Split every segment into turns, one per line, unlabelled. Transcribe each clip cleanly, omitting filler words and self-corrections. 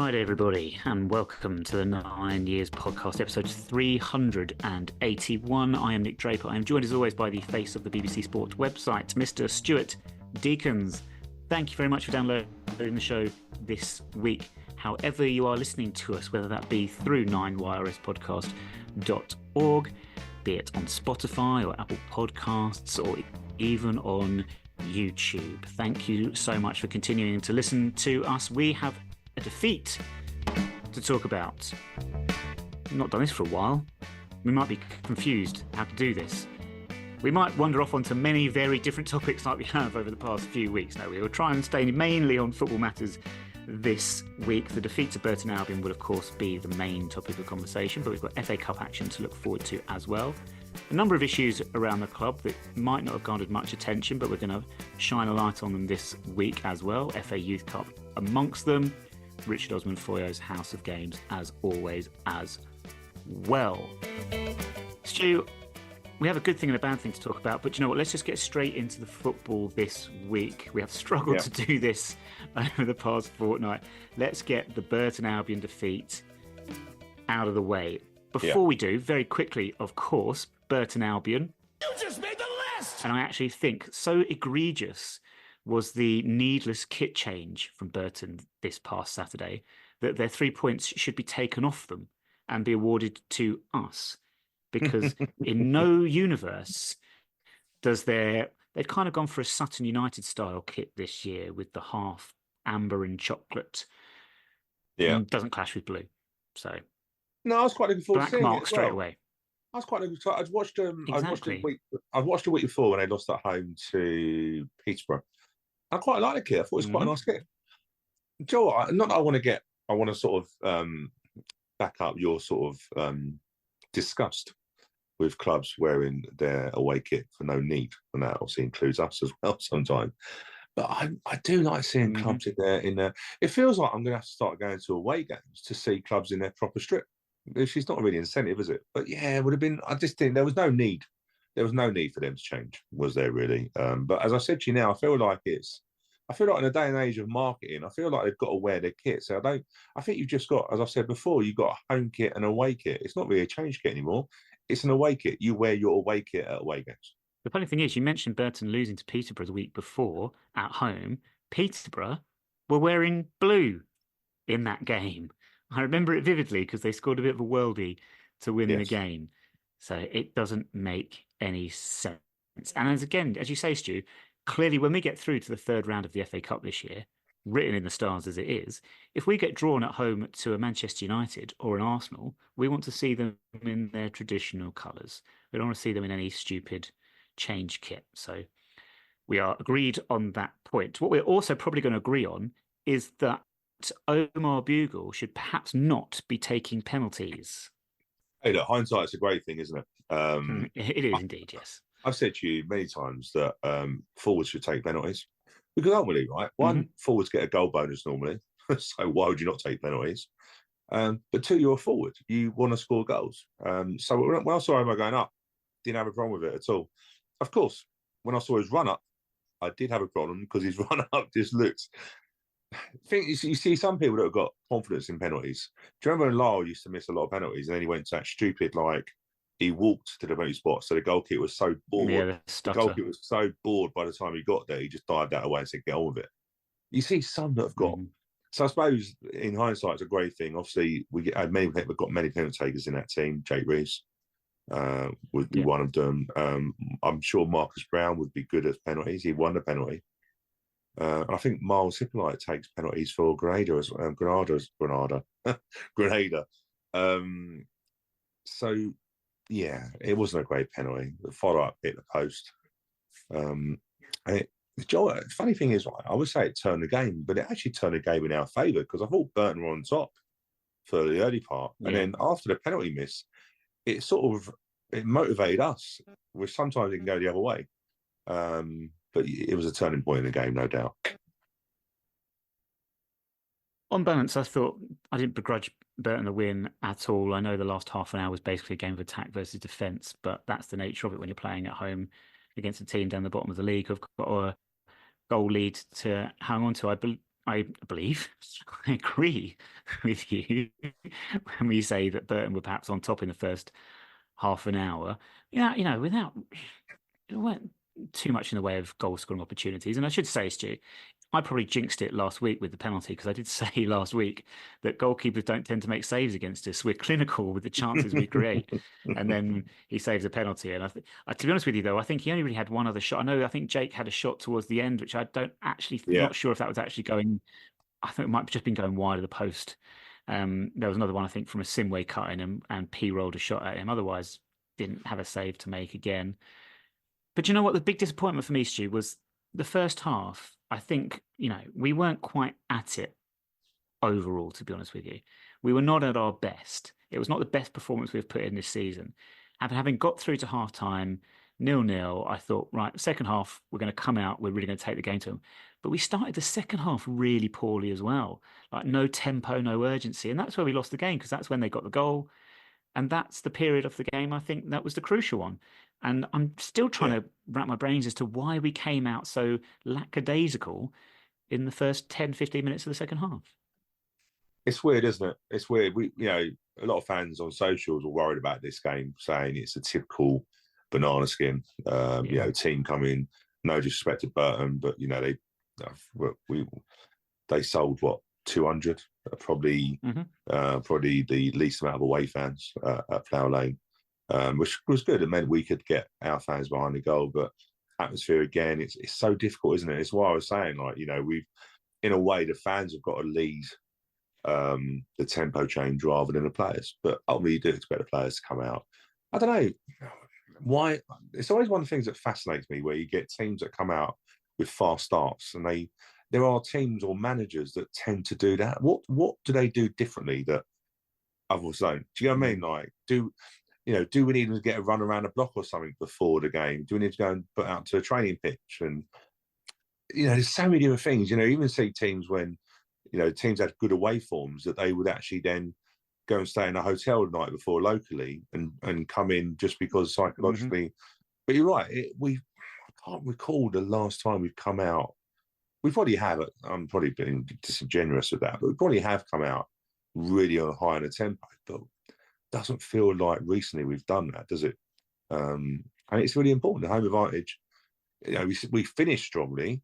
Right, everybody, and welcome to the 9 Years Podcast, episode 381. I am Nick Draper. I am joined, as always, by the face of the BBC Sport website, Mr. Stuart Deacons. Thank you very much for downloading the show this week. However you are listening to us, whether that be through 9yspodcast.org, be it on Spotify or Apple Podcasts or even on YouTube. Thank you so much for continuing to listen to us. We have a defeat to talk about. We've not done this for a while. We might be confused how to do this. We might wander off onto many very different topics like we have over the past few weeks. No, we will try and stay mainly on football matters this week. The defeat to Burton Albion will, of course, be the main topic of conversation, but we've got FA Cup action to look forward to as well. A number of issues around the club that might not have garnered much attention, but we're going to shine a light on them this week as well. FA Youth Cup amongst them. Richard Osman-Foyo's House of Games, as always, as well. Stu, we have a good thing and a bad thing to talk about, but you know what? Let's just get straight into the football this week. We have struggled to do this over the past fortnight. Let's get the Burton Albion defeat out of the way. Before we do, very quickly, of course, Burton Albion.
You just made the list!
And I actually think so egregious was the needless kit change from Burton this past Saturday that their 3 points should be taken off them and be awarded to us. Because in no universe they've kind of gone for a Sutton United style kit this year with the half amber and chocolate.
Yeah.
Doesn't clash with blue. So
no, I was quite looking forward to
black
seeing
mark
it
straight away.
I was quite looking forward. I'd watched
Exactly.
I watched a week before when they lost at home to Peterborough. I quite like the kit. I thought it was quite a nice kit. Joe, not that I want to sort of back up your sort of disgust with clubs wearing their away kit for no need, and that obviously includes us as well sometimes. But I do like seeing clubs in there. It feels like I'm going to have to start going to away games to see clubs in their proper strip. Which is not really incentive, is it? But yeah, it would have been. I just think there was no need. There was no need for them to change, was there really? But as I said to you now, I feel like in a day and age of marketing, I feel like they've got to wear their kit. So I think you've just got, as I've said before, you've got a home kit and an away kit. It's not really a change kit anymore. It's an away kit. You wear your away kit at away games.
The funny thing is, you mentioned Burton losing to Peterborough the week before at home. Peterborough were wearing blue in that game. I remember it vividly because they scored a bit of a worldie to win the game. So it doesn't make any sense. And as you say, Stu, clearly when we get through to the third round of the FA Cup this year, written in the stars as it is, if we get drawn at home to a Manchester United or an Arsenal, we want to see them in their traditional colours. We don't want to see them in any stupid change kit. So we are agreed on that point. What we're also probably going to agree on is that Omar Bugiel should perhaps not be taking penalties.
Hey, look, hindsight's a great thing, isn't it?
It is indeed, yes.
I've said to you many times that forwards should take penalties because ultimately, right? One, forwards get a goal bonus normally, so why would you not take penalties? But two, you're a forward. You want to score goals. So when I saw Omar going up, didn't have a problem with it at all. Of course, when I saw his run up, I did have a problem because his run up just looked. I think you see some people that have got confidence in penalties. Do you remember when Lyle used to miss a lot of penalties and then he went to that stupid, he walked to the penalty spot, so the goalkeeper was so bored.
Yeah,
the goalkeeper was so bored by the time he got there, he just dived that away and said, get on with it. You see some that have got. So I suppose in hindsight, it's a great thing. Obviously, we've got many penalty takers in that team. Jake Reeves would be one of them. I'm sure Marcus Brown would be good at penalties. He won the penalty. I think Miles Hippolyte takes penalties for Grenada. So, yeah, it wasn't a great penalty. The follow-up hit the post. The funny thing is, I would say it turned the game, but it actually turned the game in our favour because I thought Burton were on top for the early part. And then after the penalty miss, it motivated us, which sometimes it can go the other way. But it was a turning point in the game, no doubt.
On balance, I thought I didn't begrudge Burton the win at all. I know the last half an hour was basically a game of attack versus defence, but that's the nature of it when you're playing at home against a team down the bottom of the league who've got a goal lead to hang on to. I believe, I agree with you when we say that Burton were perhaps on top in the first half an hour. Without there weren't too much in the way of goal scoring opportunities. And I should say, Stu, I probably jinxed it last week with the penalty because I did say last week that goalkeepers don't tend to make saves against us. We're clinical with the chances we create. And then he saves a penalty. And to be honest with you, though, I think he only really had one other shot. I think Jake had a shot towards the end, which I don't actually, not sure if that was actually going, I think it might have just been going wide of the post. There was another one, I think, from a Simway cut in and P rolled a shot at him. Otherwise, didn't have a save to make again. But you know what? The big disappointment for me, Stu, was the first half. I think, we weren't quite at it overall, to be honest with you. We were not at our best. It was not the best performance we've put in this season. Having got through to half time, 0-0, I thought, right, second half, we're going to come out, we're really going to take the game to them. But we started the second half really poorly as well. Like no tempo, no urgency. And that's where we lost the game because that's when they got the goal. And that's the period of the game, I think, that was the crucial one. And I'm still trying to wrap my brains as to why we came out so lackadaisical in the first 10, 15 minutes of the second half.
It's weird, isn't it? It's weird. A lot of fans on socials were worried about this game, saying it's a typical banana skin. Team coming, no disrespect to Burton, but they sold what 200, probably the least amount of away fans at Flower Lane, which was good. It meant we could get our fans behind the goal, but atmosphere again, it's so difficult, isn't it? It's why I was saying, we've, in a way, the fans have got to lead the tempo change rather than the players. But ultimately, you do expect the players to come out. I don't know why. It's always one of the things that fascinates me, where you get teams that come out with fast starts, and there are teams or managers that tend to do that. What do they do differently that others don't? Do you know what I mean? Like, do we need to get a run around a block or something before the game? Do we need to go and put out to a training pitch? And there's so many different things. You even see teams when teams had good away forms that they would actually then go and stay in a hotel the night before locally and come in just because psychologically. But you're right. I can't recall the last time we've come out. We probably have. I'm probably being disingenuous with that, but we probably have come out really high on a tempo. But doesn't feel like recently we've done that, does it? And it's really important. The home advantage. We finished strongly,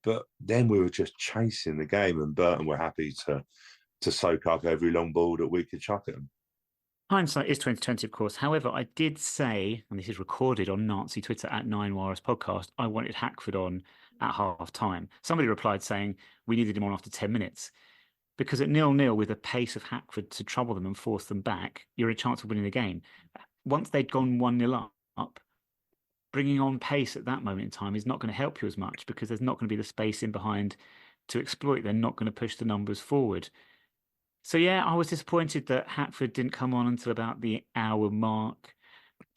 but then we were just chasing the game, and Burton were happy to soak up every long ball that we could chuck at them.
Hindsight is 2020, of course. However, I did say, and this is recorded on Nazi Twitter at 9Wireless Podcast, I wanted Hackford on at half time. Somebody replied saying we needed him on after 10 minutes. Because at 0-0, with the pace of Hackford to trouble them and force them back, you're a chance of winning the game. Once they'd gone 1-0 up, bringing on pace at that moment in time is not going to help you as much because there's not going to be the space in behind to exploit. They're not going to push the numbers forward. So, I was disappointed that Hackford didn't come on until about the hour mark.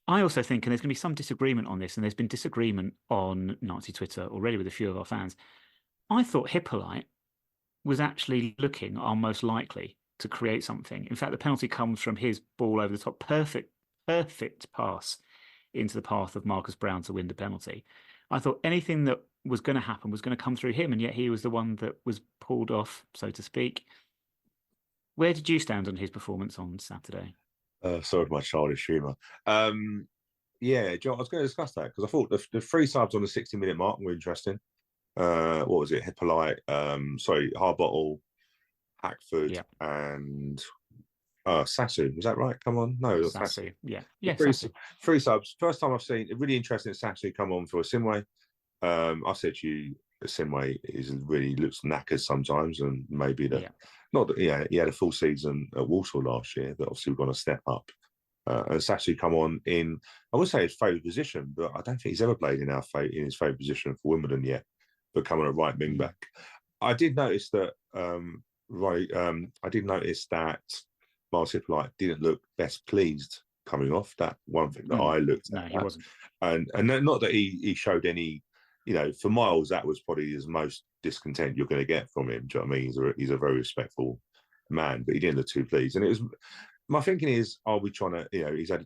I also think, and there's going to be some disagreement on this, and there's been disagreement on Nazi Twitter already with a few of our fans. I thought Hippolyte was actually looking our most likely to create something. In fact, the penalty comes from his ball over the top. Perfect pass into the path of Marcus Brown to win the penalty. I thought anything that was going to happen was going to come through him, and yet he was the one that was pulled off, so to speak. Where did you stand on his performance on Saturday?
Sorry for my childish humour. John, I was going to discuss that because I thought the three subs on the 60-minute mark were interesting. What was it? Hippolyte, Harbottle, Hackford, and Sasu. Was that right? Come on. No, it was Sasu.
Yeah,
three subs. First time I've seen it. Really interesting that Sasu come on for a Simway. I said to you, Simway really looks knackered sometimes, and maybe not that he had a full season at Walsall last year, but obviously we're going to step up. And Sasu come on in, I would say his favourite position, but I don't think he's ever played in his favourite position for Wimbledon yet, but come on at right wing back. I did notice that Miles Hippolyte didn't look best pleased coming off. That one thing that I looked at.
No, he wasn't.
And not that he showed any, for Miles, that was probably his most discontent you're going to get from him. Do you know what I mean? He's a very respectful man, but he didn't look too pleased. And it was, my thinking is, are we trying to, he's had,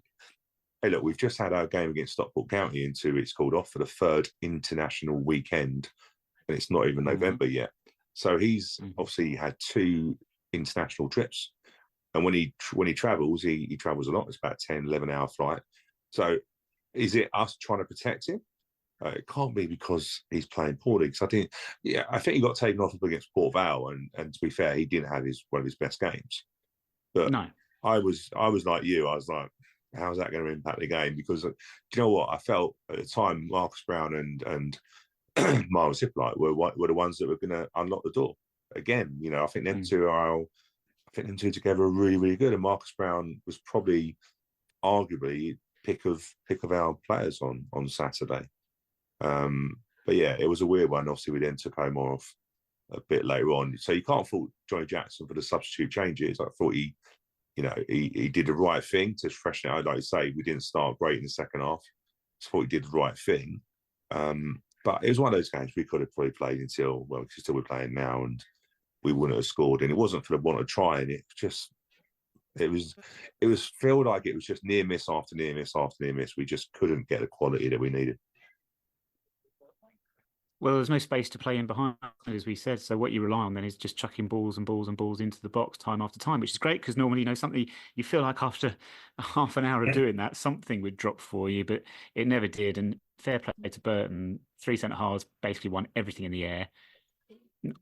hey, look, we've just had our game against Stockport County it's called off for the third international weekend, and it's not even November yet. So he's obviously had 2 international trips. And when he travels, he travels a lot. It's about 10, 11-hour flight. So is it us trying to protect him? It can't be because he's playing poorly. Because I think he got taken off against Port Vale, and to be fair, he didn't have one of his best games. But
no,
I was like you. I was like, how's that going to impact the game? Because do you know what? I felt at the time Marcus Brown and Miles Hippolyte were the ones that were going to unlock the door. Again, I think them two together are really, really good. And Marcus Brown was probably, arguably, pick of our players on Saturday. But yeah, it was a weird one. Obviously, we then took Omar off a bit later on. So you can't fault Johnny Jackson for the substitute changes. I thought he did the right thing to freshen it out. Like you say, we didn't start great in the second half. I thought he did the right thing. But it was one of those games we could have probably played until we're playing now, and we wouldn't have scored. And it wasn't for the want of trying. It was feel like it was just near miss after near miss after near miss. We just couldn't get the quality that we needed.
Well, there's no space to play in behind, as we said. So what you rely on then is just chucking balls and balls and balls into the box time after time, which is great because normally, something you feel like after a half an hour of doing that, something would drop for you, but it never did. And fair play to Burton. 3 centre halves basically won everything in the air.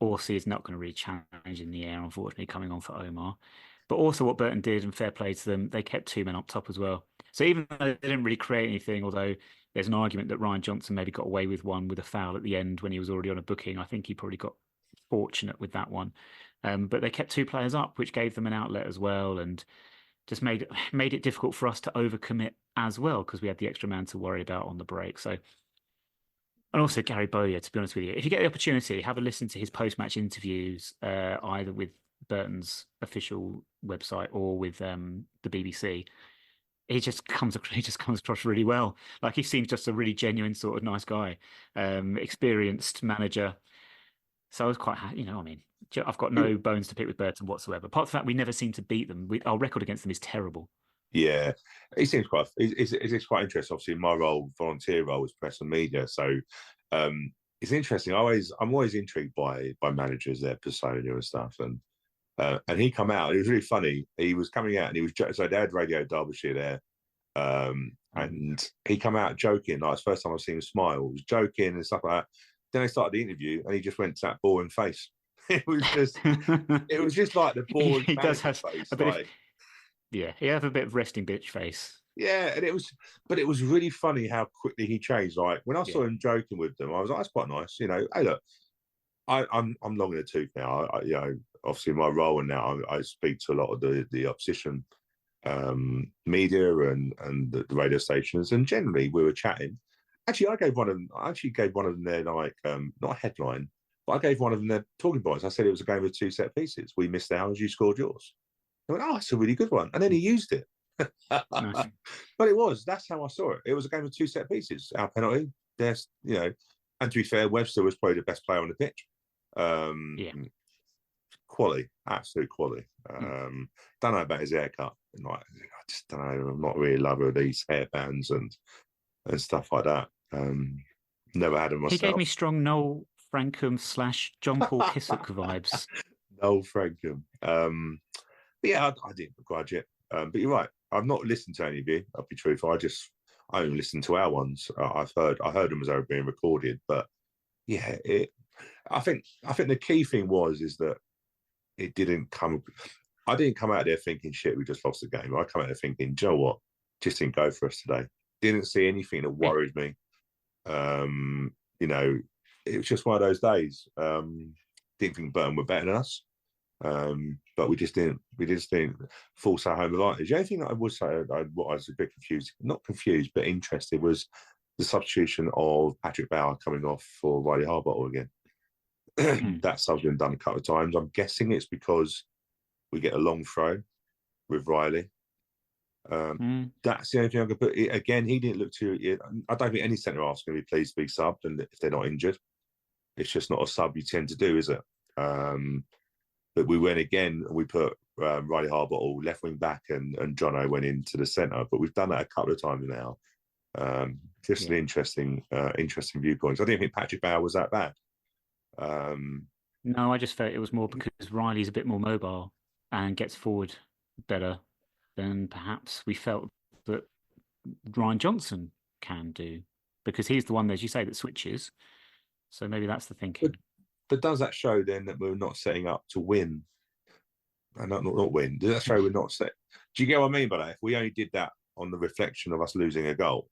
Orsi is not going to really challenge in the air, unfortunately, coming on for Omar. But also what Burton did, and fair play to them, they kept 2 men up top as well. So even though they didn't really create anything, although there's an argument that Ryan Johnson maybe got away with one with a foul at the end when he was already on a booking. I think he probably got fortunate with that one. But they kept 2 players up, which gave them an outlet as well, and just made it difficult for us to overcommit as well because we had the extra man to worry about on the break. So, and also Gary Bowyer, to be honest with you, if you get the opportunity, have a listen to his post-match interviews, either with Burton's official website or with the BBC. He just comes across really well. Like he seems just a really genuine sort of nice guy, experienced manager. So I was quite, I've got no bones to pick with Burton whatsoever. Apart from the fact we never seem to beat them. Our record against them is terrible.
Yeah, it seems quite. It's quite interesting. Obviously, my volunteer role, is press and media. So it's interesting. I'm always intrigued by managers, their persona and stuff. And he come out. It was really funny. He was coming out, and he was so they had Radio Derbyshire there, and he come out joking. Like it's the first time I've seen him smile. He was joking and stuff like that. Then they started the interview, and he just went to that boring face. It was just like the boring.
He does have
face,
a bit. He has a bit of resting bitch face.
Yeah, and it was really funny how quickly he changed. Like when I saw him joking with them, I was like, "That's quite nice." Hey, look, I'm long in the tooth now. Obviously my role, and now I speak to a lot of the opposition media and the radio stations, and generally we were chatting. Actually, I gave one of them their not a headline, but I gave one of them their talking points. I said it was a game of 2 set pieces. We missed ours, you scored yours. I went, that's a really good one, and then he used it. Nice. But that's how I saw it. It was a game of 2 set pieces. Our penalty, there's and to be fair, Webster was probably the best player on the pitch. Quality, absolute quality. Don't know about his haircut. I just don't know. I'm not really a lover of these hairbands and stuff like that. Never had them myself.
He gave me strong Noel Frankham / John Paul Kissock vibes.
Noel Frankham. But yeah, I didn't begrudge it. But you're right. I've not listened to any of you. I'll be truthful. I only listened to our ones. I heard them as they were being recorded. But yeah, I think the key thing is that it didn't come. I didn't come out there thinking, shit, we just lost the game. I come out there thinking, do you know what? Just didn't go for us today. Didn't see anything that worried me. It was just one of those days. Didn't think Burton were better than us. But we just didn't force our home advantage. The only thing that I would say, what I was a bit not confused, but interested, was the substitution of Patrick Bauer coming off for Riley Harbottle again. That sub's been done a couple of times. I'm guessing it's because we get a long throw with Riley. That's the only thing I could put. Again, he didn't look too. I don't think any centre half's going to be pleased to be subbed, and if they're not injured, it's just not a sub you tend to do, is it? But we went again, and we put Riley Harbottle left wing back, and Jono went into the centre. But we've done that a couple of times now. An interesting viewpoint. I didn't think Patrick Bauer was that bad.
No, I just felt it was more because Riley's a bit more mobile and gets forward better than perhaps we felt that Ryan Johnson can do, because he's the one, as you say, that switches. So maybe that's the thinking.
But does that show then that we're not setting up to win? And not win. Does that show we're not set? Do you get what I mean by that? If we only did that on the reflection of us losing a goal,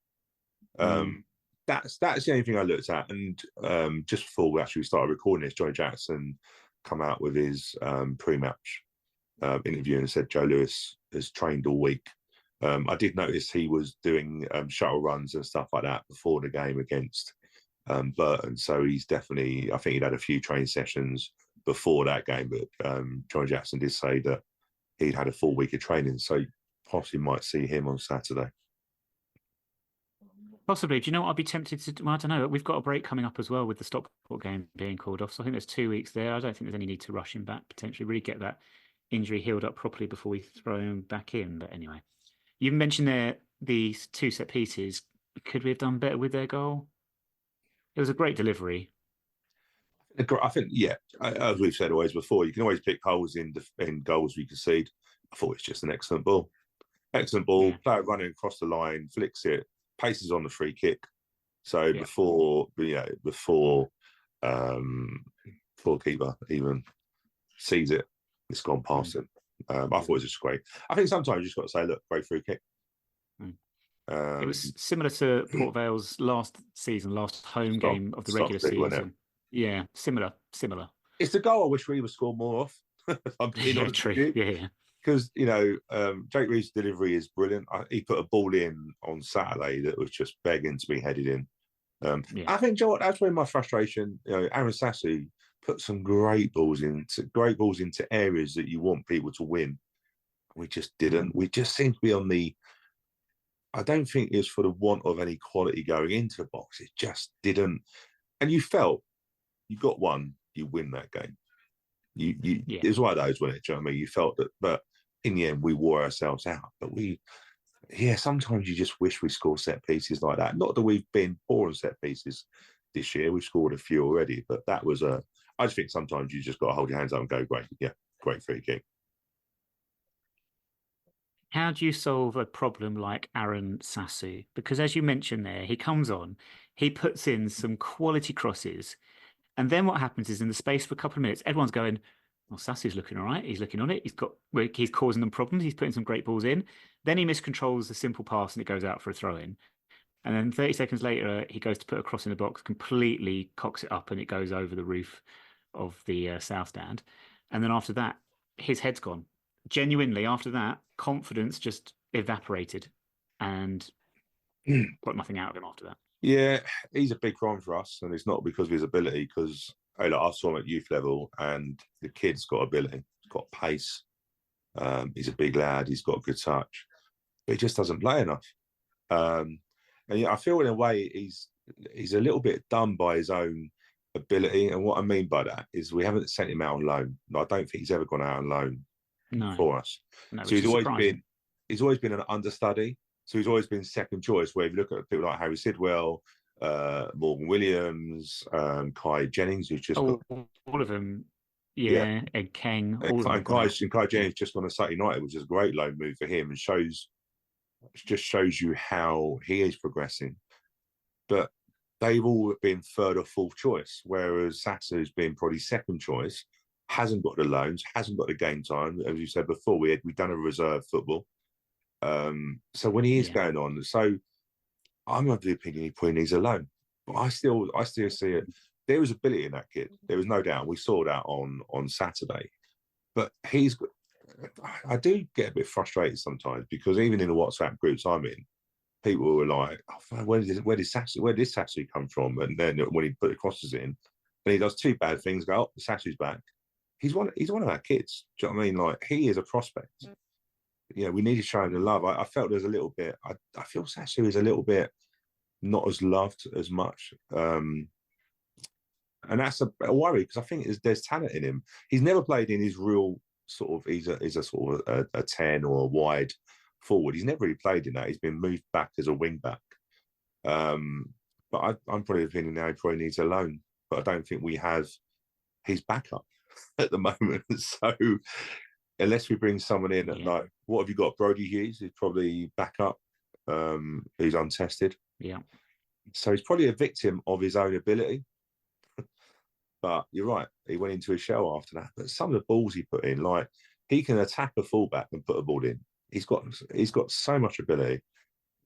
that's the only thing I looked at. And just before we actually started recording this, Johnny Jackson come out with his pre-match interview and said Joe Lewis has trained all week. I did notice he was doing shuttle runs and stuff like that before the game against Burton. So he's definitely, I think he'd had a few training sessions before that game, but Johnny Jackson did say that he'd had a full week of training, so possibly might see him on Saturday.
Possibly. Do you know what I'd be tempted to do? Well, I don't know. We've got a break coming up as well with the Stockport game being called off. So I think there's 2 weeks there. I don't think there's any need to rush him back, potentially really get that injury healed up properly before we throw him back in. But anyway, you mentioned there these 2 set pieces. Could we have done better with their goal? It was a great delivery.
I think, yeah, as we've said always before, you can always pick holes in goals we concede. I thought it's just an excellent ball. Excellent ball, player running across the line, flicks it, paces on the free kick. So before keeper even sees it, it's gone past him. I thought it was just great. I think sometimes you just got to say, look, great free kick.
It was similar to Port Vale's last home game of the regular season. Yeah, similar.
It's the goal I wish we would score more of. I'm being honest
true.
with you.
Yeah.
Because, Jake Reed's delivery is brilliant. He put a ball in on Saturday that was just begging to be headed in. I think, Joe, that's where my frustration, Aron Sasu put some great balls into areas that you want people to win. We just didn't. We just seemed to be on the, I don't think it's for the want of any quality going into the box. It just didn't. And you felt you got one, you win that game. It was one of those, wasn't it? Do you know what I mean? You felt that, but in the end, we wore ourselves out. But sometimes you just wish we scored set pieces like that. Not that we've been poor on set pieces this year. We've scored a few already, but that was I just think sometimes you just got to hold your hands up and go, great free kick.
How do you solve a problem like Aron Sasu? Because as you mentioned there, he comes on, he puts in some quality crosses. And then what happens is in the space of a couple of minutes, everyone's going, well, Sasu's looking all right. He's looking on it. He's causing them problems. He's putting some great balls in. Then he miscontrols the simple pass and it goes out for a throw in. And then 30 seconds later, he goes to put a cross in the box, completely cocks it up and it goes over the roof of the south stand. And then after that, his head's gone. Genuinely, after that, confidence just evaporated and got nothing out of him after that.
Yeah, he's a big problem for us, and it's not because of his ability, because I saw him at youth level and the kid's got ability, he's got pace, he's a big lad, he's got good touch, but he just doesn't play enough. And I feel in a way he's a little bit done by his own ability, and what I mean by that is we haven't sent him out on loan. I don't think he's ever gone out on loan for us. No, so he's always been an understudy. So he's always been second choice, where if you look at people like Harry Sidwell, Morgan Williams, Kai Jennings, who's just
all of them, Ed Keng, all of them.
Kai Jennings just gone to Sutton United, which is a great loan move for him, and just shows you how he is progressing. But they've all been third or fourth choice, whereas Sasu's been probably second choice, hasn't got the loans, hasn't got the game time. As you said before, we've done a reserve football. So when he is going on, so I'm of the opinion he probably needs a loan. But I still see it. There was ability in that kid. There was no doubt. We saw that on Saturday. But I do get a bit frustrated sometimes, because even in the WhatsApp groups I'm in, people were like, oh, where did Sasu come from? And then when he put the crosses in, and he does 2 bad things, go, oh, Sasu's back. He's one of our kids. Do you know what I mean? Like, he is a prospect. We need to show him the love. I felt there's a little bit. I feel Sasu is a little bit not as loved as much, and that's a worry, because I think there's talent in him. He's never played in his real sort of. He's a sort of a 10 or a wide forward. He's never really played in that. He's been moved back as a wing back. But I'm probably of the opinion now he probably needs a loan. But I don't think we have he's backup at the moment. So unless we bring someone in, like, what have you got? Brody Hughes is probably backup. He's untested.
Yeah.
So he's probably a victim of his own ability. But you're right, he went into his shell after that. But some of the balls he put in, like, he can attack a fullback and put a ball in. He's got so much ability.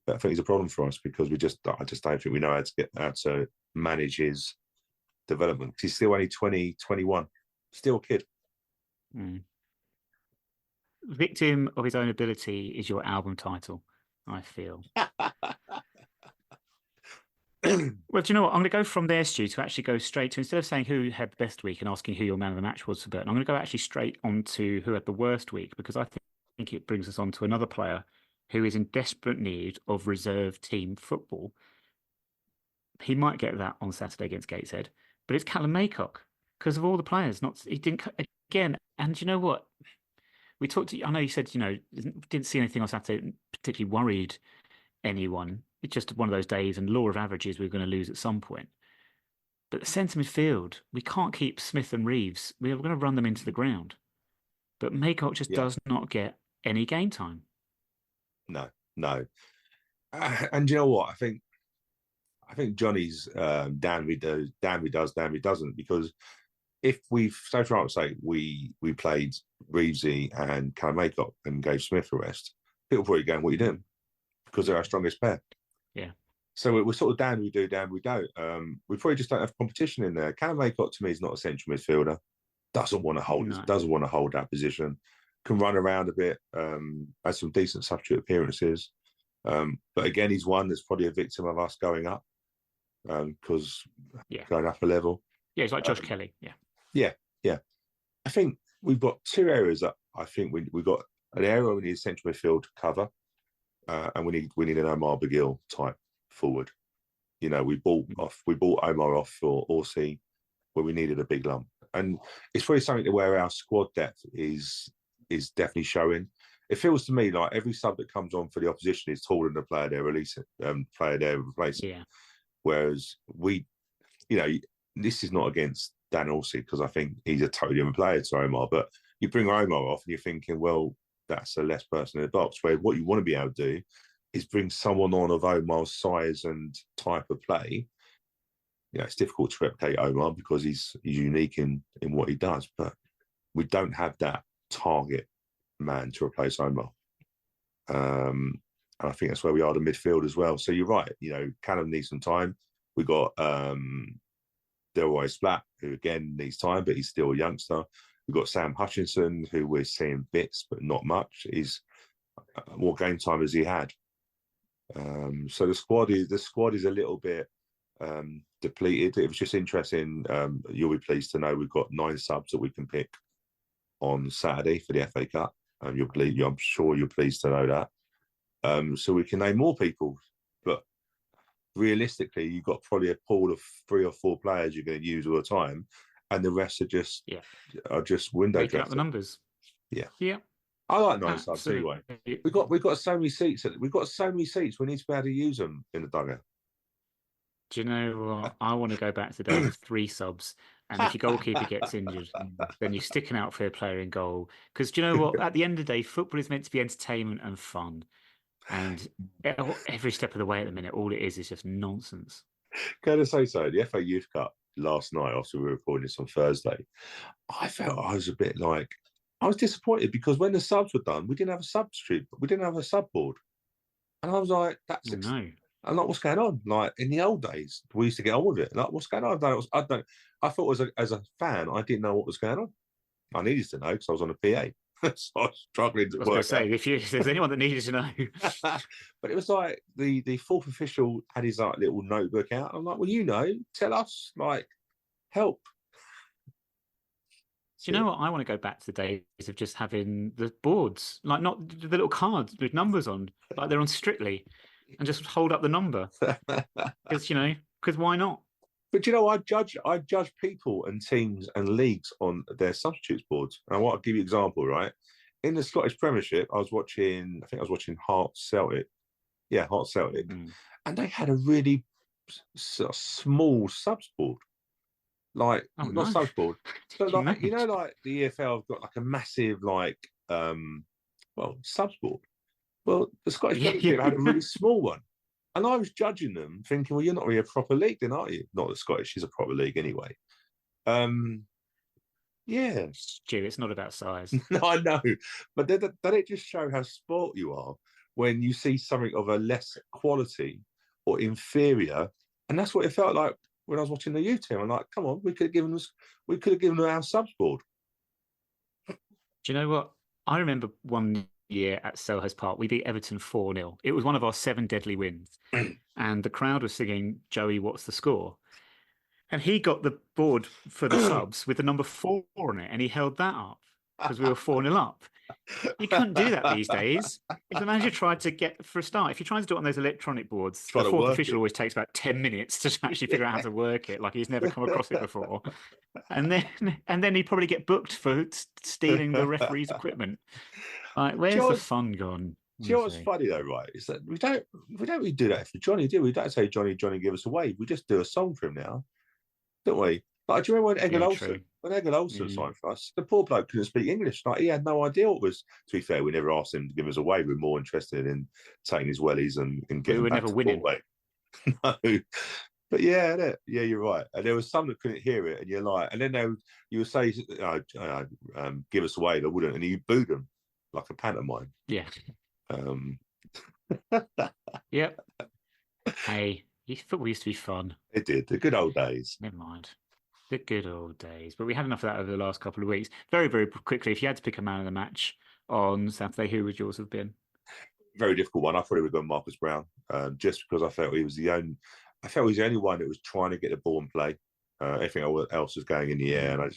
But I think it's a problem for us because I just don't think we know how to manage his development. He's still only 20, 21, still a kid.
Victim of his own ability is your album title, I feel. Well, do you know what? I'm going to go from there, Stu, to actually go straight to, instead of saying who had the best week and asking who your man of the match was for Burton, I'm going to go actually straight on to who had the worst week, because I think it brings us on to another player who is in desperate need of reserve team football. He might get that on Saturday against Gateshead, but it's Callum Maycock, because of all the players. He didn't, again, and you know what? We talked to, I know you said, didn't see anything on Saturday that particularly worried anyone. It's just one of those days, and law of averages, we're going to lose at some point. But the centre midfield, we can't keep Smith and Reeves. We're going to run them into the ground. But Maycock just does not get any game time. No.
And you know what? I think Johnny's damn he does, damn he doesn't. Because if we've, so for argument's sake, we played Reevesy and Callum Maycock and gave Smith a rest, people probably going, what are you doing? Because they're our strongest pair.
Yeah.
So we're sort of damn we do, damn we don't. We probably just don't have competition in there. Callum Maycock to me is not a central midfielder. Doesn't want to hold that position. Can run around a bit. Has some decent substitute appearances. But again, he's one that's probably a victim of us going up. Because going up a level.
Yeah, he's like Josh Kelly.
Yeah. I think we've got two areas that I think we've got an area where we need central midfield to cover. And we need an Omar Bugiel type forward. We bought Omar off for Orsi where we needed a big lump, and it's probably something where our squad depth is definitely showing. It feels to me like every sub that comes on for the opposition is taller than the player they're replacing.
Yeah.
Whereas this is not against Dan Orsi, because I think he's a totally different player to Omar. But you bring Omar off and you're thinking, well, that's a less person in the box, where what you want to be able to do is bring someone on of Omar's size and type of play. It's difficult to replicate Omar because he's unique in what he does, but we don't have that target man to replace Omar. And I think that's where we are the midfield as well. So you're right, Callum needs some time. We got Delroy Splat, who again needs time, but he's still a youngster. We've got Sam Hutchinson, who we're seeing bits, but not much. What game time has he had? So the squad is a little bit depleted. It was just interesting. You'll be pleased to know we've got 9 subs that we can pick on Saturday for the FA Cup. I'm sure you're pleased to know that. So we can name more people, but realistically, you've got probably a pool of 3 or 4 players you're going to use all the time. And the rest are just window
dressing.
dressing.
Out the numbers.
Yeah. I like 9 subs anyway. We've got so many seats. We've got so many seats. We need to be able to use them in the dugout.
Do you know what? I want to go back to the days of 3 subs. And if your goalkeeper gets injured, then you stick an outfield player in goal. Because do you know what? At the end of the day, football is meant to be entertainment and fun. And every step of the way at the minute, all it is just nonsense.
Can I say so? The FA Youth Cup last night, after we were recording this on Thursday, I felt I was a bit like, I was disappointed because when the subs were done, we didn't have a substitute, we didn't have a sub board. And I was like, I'm like, what's going on? Like in the old days, we used to get on with it. Like, what's going on? I thought as a fan, I didn't know what was going on. I needed to know because I was on a PA. So I was struggling to work. I was going
to say, if there's anyone that needed to know.
But it was like the fourth official had his like little notebook out. I'm like, well, tell us, like, help.
Do you know what? I want to go back to the days of just having the boards, like not the little cards with numbers on, like they're on Strictly, and just hold up the number. Because why not?
But I judge people and teams and leagues on their substitutes boards. And I want to give you an example, right? In the Scottish Premiership, I was watching Hearts Celtic. Yeah, Hearts Celtic. And they had a really small subs board. like
Oh,
not
no.
subsboard, but
You
like
meant?
like the EFL have got like a massive subsport. Well, the Scottish
Yeah,
Premiership had a
yeah.
really small one, and I was judging them, thinking, well, you're not really a proper league, then, are you? Not that Scottish is a proper league anyway. Yeah,
Stu, it's not about size.
no, I know, but doesn't it just show how sport you are when you see something of a less quality or inferior? And that's what it felt like when I was watching the U team. I'm like, come on, we could have given them our subsboard.
Do you know what? I remember one year at Selhurst Park, we beat Everton 4-0. It was one of our 7 deadly wins. And the crowd was singing, Joey, what's the score? And he got the board for the subs with the number 4 on it, and he held that up because we were 4-0 up. You couldn't do that these days. If the manager tried to get, for a start, if you're trying to do it on those electronic boards,
Try
the
to
fourth
work
official
it.
always takes about 10 minutes to actually figure out how to work it, like he's never come across it before. And then he'd probably get booked for stealing the referee's equipment. Like, where's the fun gone?
Do you know what's funny though, right? Is that we don't really do that for Johnny, do we? We don't say Johnny, give us a wave. We just do a song for him now, don't we? Like, do you remember when Egil Olsen? When Egil Olsen signed for us, the poor bloke couldn't speak English. Like, he had no idea what was. To be fair, we never asked him to give us a wave. We were more interested in taking his wellies and getting
we were
back
never
to
winning.
No, but yeah, you're right. And there was some that couldn't hear it, and you're like, and then you would say, "Give us a wave," they wouldn't, and you booed them like a pantomime.
Yeah. Yep. Hey, football used to be fun.
It did. The good old days.
Never mind. The good old days. But we had enough of that over the last couple of weeks. Very, very quickly, if you had to pick a man of the match on Saturday, who would yours have been?
Very difficult one. I thought he would go Marcus Brown, just because I felt he was the only one that was trying to get the ball and play. Everything else was going in the air, and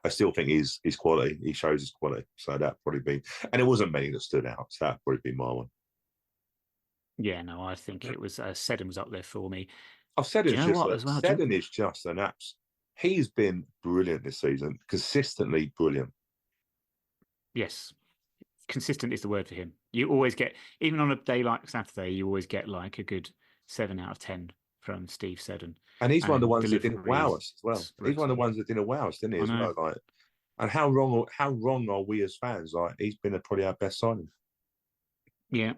I still think he's quality. He shows his quality. So that probably be, and it wasn't many that stood out. So that probably be my one.
Yeah, no, I think it was Seddon was up there for me.
I've said it as well. Seddon
is
just an apps. He's been brilliant this season, consistently brilliant.
Yes, consistent is the word for him. You always get, even on a day like Saturday, you always get like a good 7 out of 10 from Steve Seddon.
And he's one of the ones that didn't wow us as well. He's one of the ones that didn't wow us, didn't he? As well, like, and how wrong are we as fans? Like, he's been probably our best signing. Yeah,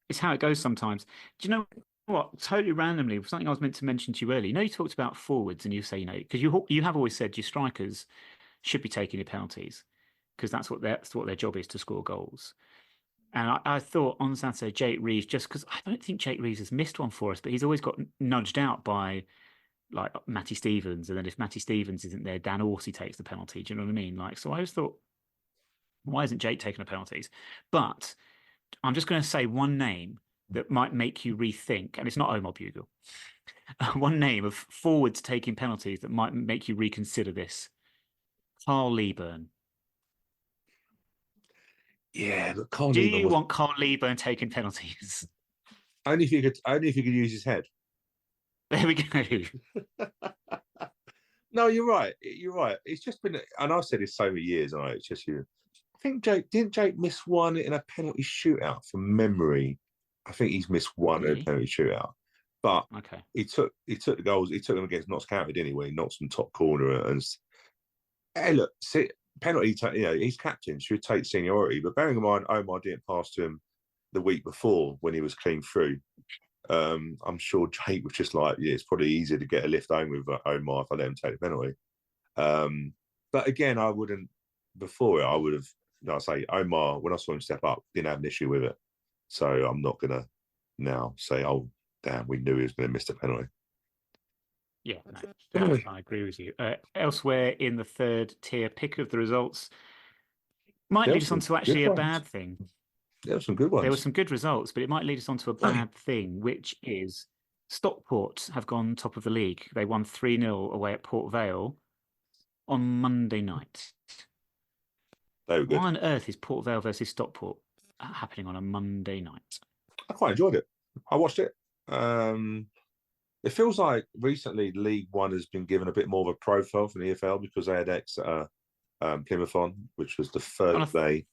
it's how it goes sometimes. Do you know what? Totally randomly, something I was meant to mention to you earlier. You know, you talked about forwards, and you say, because you have always said your strikers should be taking your penalties because that's what their job is, to score goals. And I thought on Saturday, Jake Reeves, just because I don't think Jake Reeves has missed one for us, but he's always got nudged out by like Matty Stevens. And then if Matty Stevens isn't there, Dan Horsey takes the penalty. Do you know what I mean? Like, so I just thought, why isn't Jake taking the penalties? But I'm just going to say one name that might make you rethink, and it's not Omar Bugiel. One name of forwards taking penalties that might make you reconsider this. Carl Leaburn.
Yeah, but
do you want Carl Leaburn taking penalties?
Only if he could use his head.
There we go.
No, you're right. You're right. It's just been, and I've said this so many years, and it's just you. I think didn't Jake miss one in a penalty shootout from memory? I think he's missed one in a penalty shootout. But he took the goals. He took them against Notts County anyway. Notts from top corner, and hey, look, penalty. He's captain, should take seniority. But bearing in mind, Omar didn't pass to him the week before when he was clean through. I'm sure Jake was just like, it's probably easier to get a lift home with Omar if I let him take the penalty. But again, I wouldn't. Before it, I would have. I say Omar, when I saw him step up, didn't have an issue with it. So I'm not gonna now say, oh damn, we knew he was going to miss the penalty.
Yeah, no, I agree with you. Elsewhere in the third tier, pick of the results might lead us on to actually a bad thing.
There were some good ones.
There were some good results, but it might lead us on to a bad thing, which is Stockport have gone top of the league. They won 3-0 away at Port Vale on Monday night.
They were good.
Why on earth is Port Vale versus Stockport happening on a Monday night?
I quite enjoyed it. I watched it. It feels like recently League One has been given a bit more of a profile from the EFL because they had Exeter Plymouth on, which was the Thursday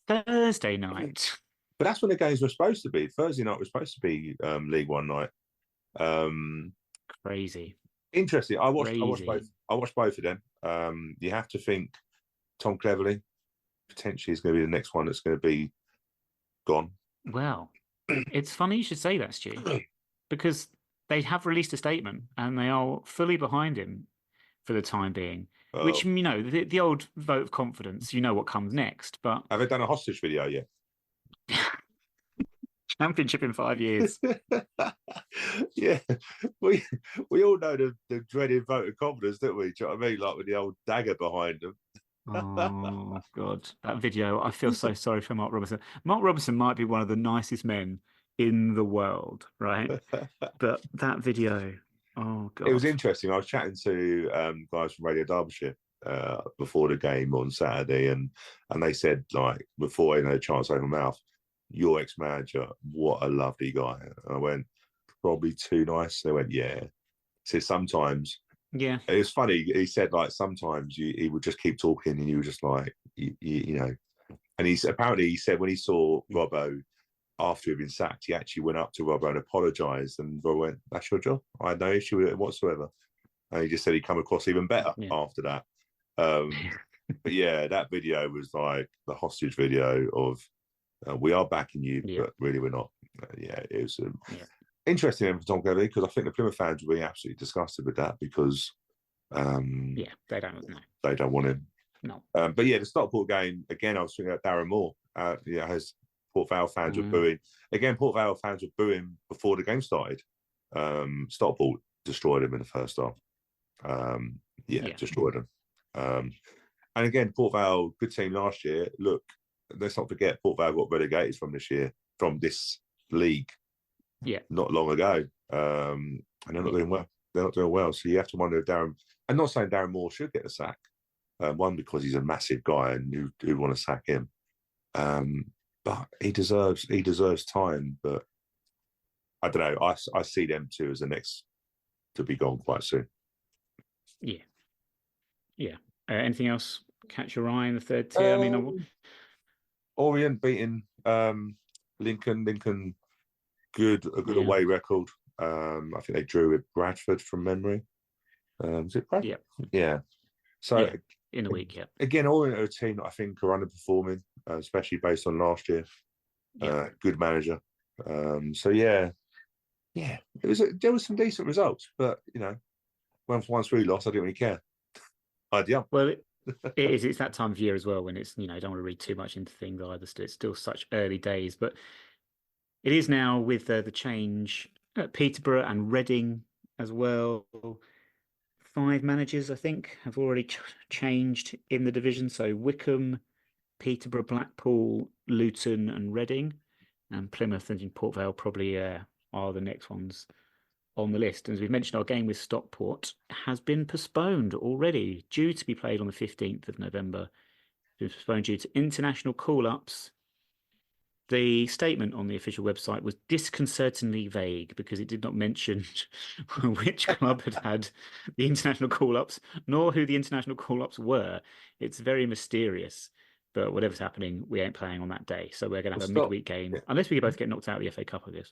night.
But that's when the games were supposed to be. Thursday night was supposed to be League One night.
Crazy.
Interesting. I watched
Crazy.
both. I watched both of them. You have to think Tom Cleverley potentially is going to be the next one that's going to be gone.
Well, it's funny you should say that, Stu, because they have released a statement and they are fully behind him for the time being. Which, you know, the old vote of confidence, you know what comes next. But
have they done a hostage video yet?
Championship in 5 years.
Yeah, we all know the dreaded vote of confidence, don't we? Do you know what I mean? Like with the old dagger behind them.
Oh God, that video! I feel so sorry for Mark Robinson. Mark Robinson might be one of the nicest men in the world, right? But that video, oh God,
it was interesting. I was chatting to guys from Radio Derbyshire before the game on Saturday, and they said, like, before they had a chance to open mouth, your ex-manager, what a lovely guy. And I went, probably too nice. They went, yeah. So sometimes,
yeah,
it was funny. He said, like, sometimes he would just keep talking, and you were just like, you know. And he said when he saw Robbo after he'd been sacked, he actually went up to Robbo and apologised, and Robbo went, "That's your job. I had no issue with it whatsoever." And he just said he'd come across even better after that. But yeah, that video was like the hostage video of we are backing you, but really we're not. It was interesting for Tom Cleverley, because I think the Plymouth fans will be absolutely disgusted with that, because
they don't know.
They don't want him.
No.
But yeah, the Stockport game, again, I was thinking about Darren Moore. As Port Vale fans were booing. Again, Port Vale fans were booing before the game started. Stockport destroyed him in the first half. Destroyed him. And again, Port Vale, good team last year. Look, let's not forget, Port Vale got relegated from this league.
Yeah. Not
long ago. And they're not doing well. They're not doing well. So you have to wonder if Darren, I'm not saying Darren Moore should get the sack. One, because he's a massive guy and you want to sack him. But he deserves time. But I don't know. I see them two as the next to be gone quite soon.
Yeah. Yeah. Anything else catch your eye in the third tier? I mean,
Orient beating Lincoln. Lincoln, a good away record. I think they drew with Bradford from memory. Is it Bradford? Yeah. So
in a week,
Again, Orient are a team that I think are underperforming, especially based on last year. Good manager. There was some decent results, but you know, once we lost, I didn't really care.
Well, it's that time of year as well when it's, you know, I don't want to read too much into things either. It's still such early days, but it is now with the change at Peterborough and Reading as well. 5 managers, I think, have already changed in the division. So Wycombe, Peterborough, Blackpool, Luton and Reading. And Plymouth and Port Vale probably are the next ones on the list. And as we've mentioned, our game with Stockport has been postponed already, due to be played on the 15th of November. It was postponed due to international call-ups. The statement on the official website was disconcertingly vague because it did not mention which club had the international call-ups, nor who the international call-ups were. It's very mysterious. But whatever's happening, we ain't playing on that day. So we're going to have a midweek game, unless we both get knocked out of the FA Cup, I guess.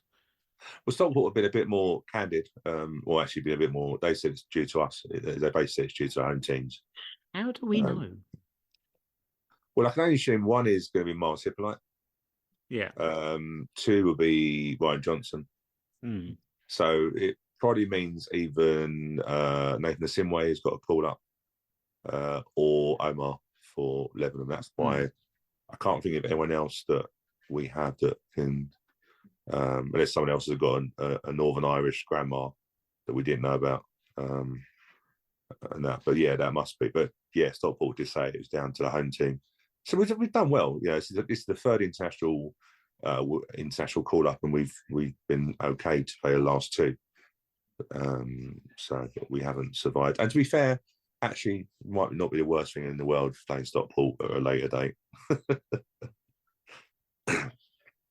Well, Stockport have been a bit more candid, or actually be a bit more. They said it's due to us. They basically said it's due to our own teams.
How do we know?
Well, I can only assume one is going to be Miles Hippolyte.
Yeah.
2 will be Ryan Johnson. So it probably means even Nathan Asimwe has got a call up, or Omar for Lebanon. That's why I can't think of anyone else that we have that can. Unless someone else has got a Northern Irish grandma that we didn't know about, and that. But yeah, that must be. But yeah, Stockport did say it was down to the home team. So we've done well. You know, this is the third international call up, and we've been okay to play the last 2. So we haven't survived. And to be fair, actually, might not be the worst thing in the world playing Stockport at a later date.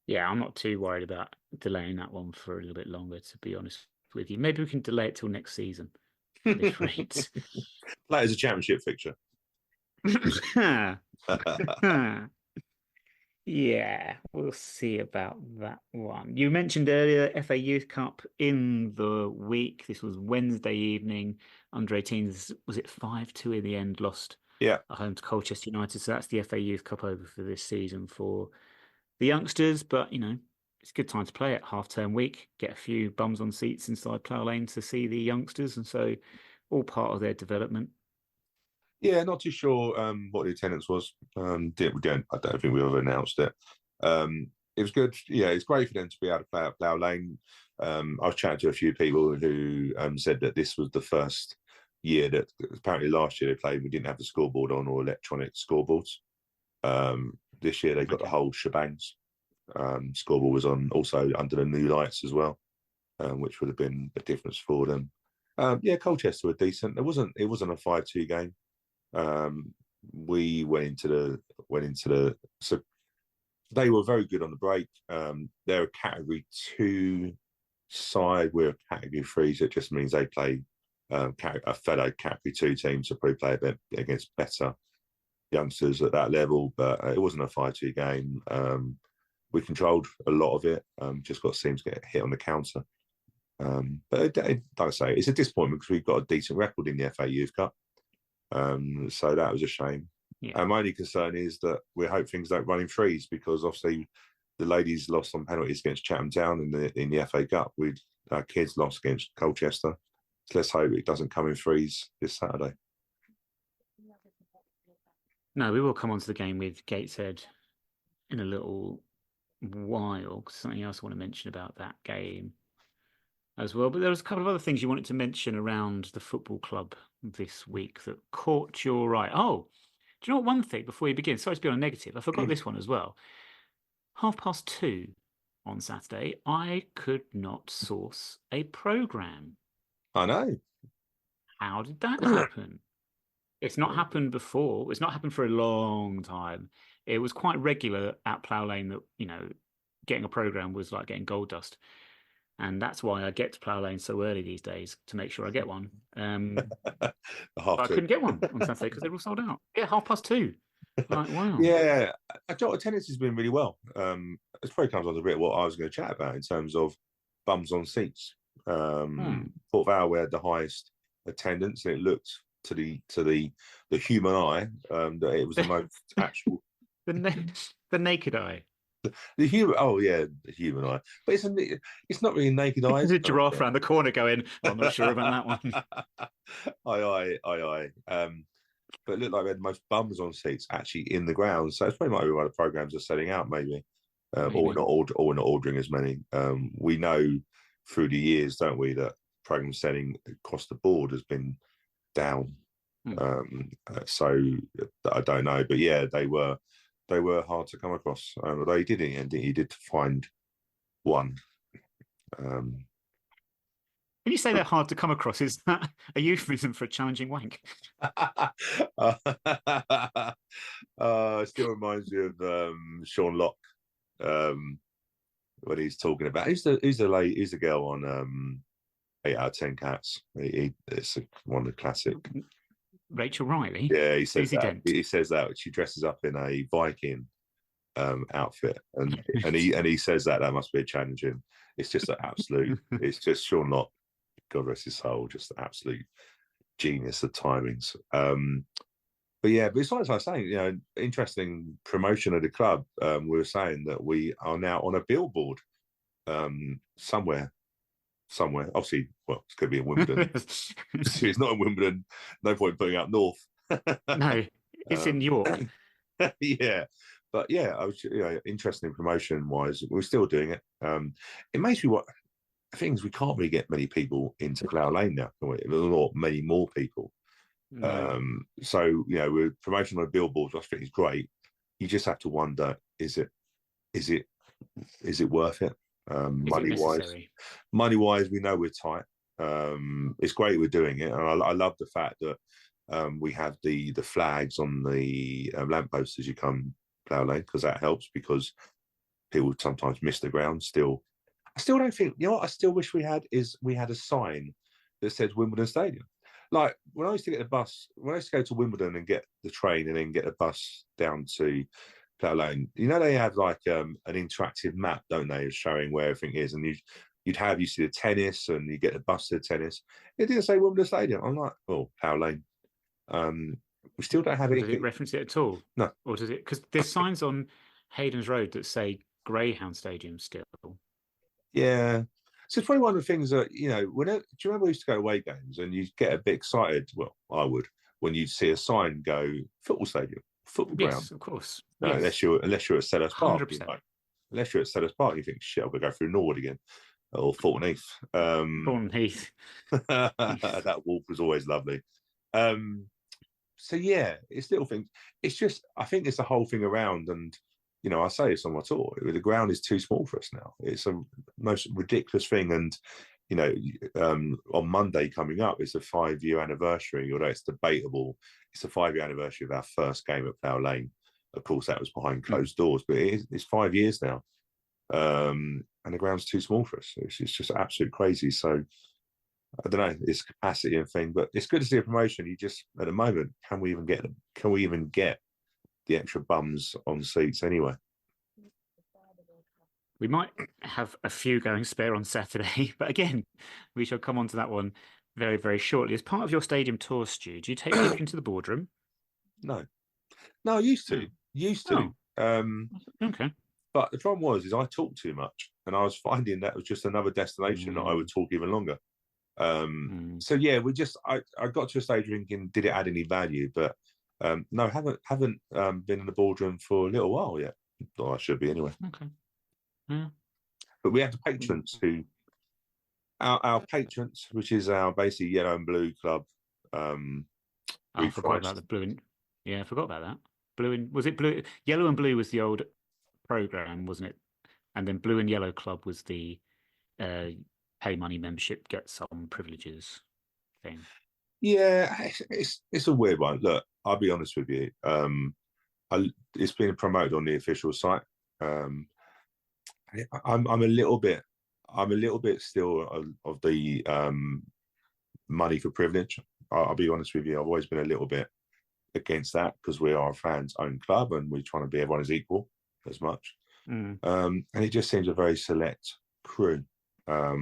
Yeah, I'm not too worried about delaying that one for a little bit longer, to be honest with you. Maybe we can delay it till next season. At this rate.
That is a championship fixture.
Yeah, we'll see about that one. You mentioned earlier FA Youth Cup in the week. This was Wednesday evening. Under 18s, was it 5-2 in the end? Lost
Yeah.
at home to Colchester United. So that's the FA Youth Cup over for this season for the youngsters. But, it's a good time to play it. Half-term week. Get a few bums on seats inside Plough Lane to see the youngsters. And so all part of their development.
Yeah, not too sure what the attendance was. I don't think we ever announced it. It was good. Yeah, it's great for them to be able to play at Plough Lane. I was chatting to a few people who said that this was the first year that apparently last year they played. We didn't have the scoreboard on or electronic scoreboards. This year they got the whole shebangs. Scoreboard was on also under the new lights as well, which would have been a difference for them. Colchester were decent. It wasn't a 5-2 game. We went into the so they were very good on the break. They're a category 2 side, we're a category 3, so it just means they play a fellow category 2 team, so probably play a bit against better youngsters at that level. But it wasn't a 5-2 game. We controlled a lot of it, just seems to get hit on the counter. But like I say, it's a disappointment because we've got a decent record in the FA Youth Cup. So that was a shame.
Yeah.
My only concern is that we hope things don't run in threes, because obviously the ladies lost on penalties against Chatham Town in the FA Cup. Our kids lost against Colchester. So let's hope it doesn't come in threes this Saturday.
No, we will come on to the game with Gateshead in a little while. Something else I want to mention about that game as well. But there was a couple of other things you wanted to mention around the football club this week that caught your eye. Oh, do you know what? One thing before you begin, sorry to be on a negative, I forgot this one as well. 2:30 on Saturday, I could not source a program.
I know.
How did that happen? It's not happened before. It's not happened for a long time. It was quite regular at Plough Lane that, getting a program was like getting gold dust. And that's why I get to Plough Lane so early these days, to make sure I get one. But I couldn't get one on Saturday because they were all sold out. Yeah, 2:30. Like, wow.
Yeah, attendance has been really well. It probably comes on to a bit of what I was going to chat about in terms of bums on seats. Port Vale had the highest attendance, and it looked to the human eye that it was the most actual.
The naked eye.
The human eye. But it's not really a naked eye.
There's a giraffe around the corner going, I'm not sure about that one.
Aye. But it looked like we had the most bums on seats actually in the ground. So it's probably might be why the programs are selling out, maybe. Or we're not ordering as many. We know through the years, don't we, that program selling across the board has been down. So I don't know. But yeah, they were hard to come across. Although he did find one.
When you say they're hard to come across, is that a euphemism for a challenging wank?
It still reminds me of Sean Locke when he's talking about who's the girl on 8 out of 10 Cats. It's one of the classic.
Rachel Riley.
Yeah, he says that. He says that she dresses up in a Viking outfit, and he says that must be a challenging. It's just an absolute. It's just Sean Locke, God rest his soul, just an absolute genius of timings. But it's like I was saying, interesting promotion of the club. We were saying that we are now on a billboard somewhere. Obviously, well, it's going to be in Wimbledon. It's not in Wimbledon. No point putting up north.
No, it's in York.
Yeah. But I was interested in promotion wise. We're still doing it. It makes me what things we can't really get many people into Plough Lane now. Not many more people.
No.
So we're promoting on billboards. I think is great. You just have to wonder: is it worth it? Money wise, we know we're tight. It's great we're doing it, and I love the fact that we have the flags on the lampposts as you come Plough Lane, because that helps, because people sometimes miss the ground. I still don't think, what I still wish we had a sign that says Wimbledon Stadium. Like when I used to get the bus, when I used to go to Wimbledon and get the train and then get a bus down to Plough Lane. You know, they have like an interactive map, don't they, showing where everything is, and you see the tennis and you get the bus to the tennis. It didn't say Wimbledon Stadium. I'm like, oh, Plough Lane. We still don't have anything.
Does it reference it at all?
No.
Or does it? Because there's signs on Hayden's Road that say Greyhound Stadium still.
Yeah. So it's probably one of the things that, you know, whenever, do you remember we used to go away games and you'd get a bit excited? Well, I would, when you'd see a sign go football stadium, football ground.
Yes, of course.
No,
yes.
unless you're at Sellers Park.
100%.
Like, unless you're at Sellers Park, you think, shit, I'm going to go through Norwood again. Or Thornton Heath.
Thornton Heath.
That walk was always lovely. So, yeah, it's little things. It's just, I think it's the whole thing around. And, you know, I say this on my tour, the ground is too small for us now. It's a most ridiculous thing. And, you know, on Monday coming up, it's a 5-year anniversary, although it's debatable. It's a 5-year anniversary of our first game at Plough Lane. Of course, that was behind closed doors, but it's 5 years now. And the ground's too small for us. It's just absolutely crazy. So, I don't know, it's capacity and thing, but it's good to see a promotion. You just, at the moment, can we even get the extra bums on seats anyway?
We might have a few going spare on Saturday, but again, we shall come on to that one very, very shortly. As part of your stadium tour, Stu, do you take people into the boardroom?
No, I used to.
Okay.
But the problem is I talked too much, and I was finding that was just another destination that I would talk even longer. So yeah, I got to a stage thinking, did it add any value? But no, haven't been in the boardroom for a little while yet. Well, I should be anyway.
Okay. Yeah.
But we have the patrons who, our patrons, which is our basically yellow and blue club.
I forgot about the blue and I forgot about that. Was it blue? Yellow and blue was the old program, wasn't it? And then blue and yellow club was the pay money membership, get some privileges thing. Yeah,
it's a weird one. Look, I'll be honest with you. It's been promoted on the official site. I'm a little bit still of the money for privilege. I'll be honest with you. I've always been a little bit against that because we are a fans' own club and we're trying to be everyone is equal as much. And it just seems a very select crew. I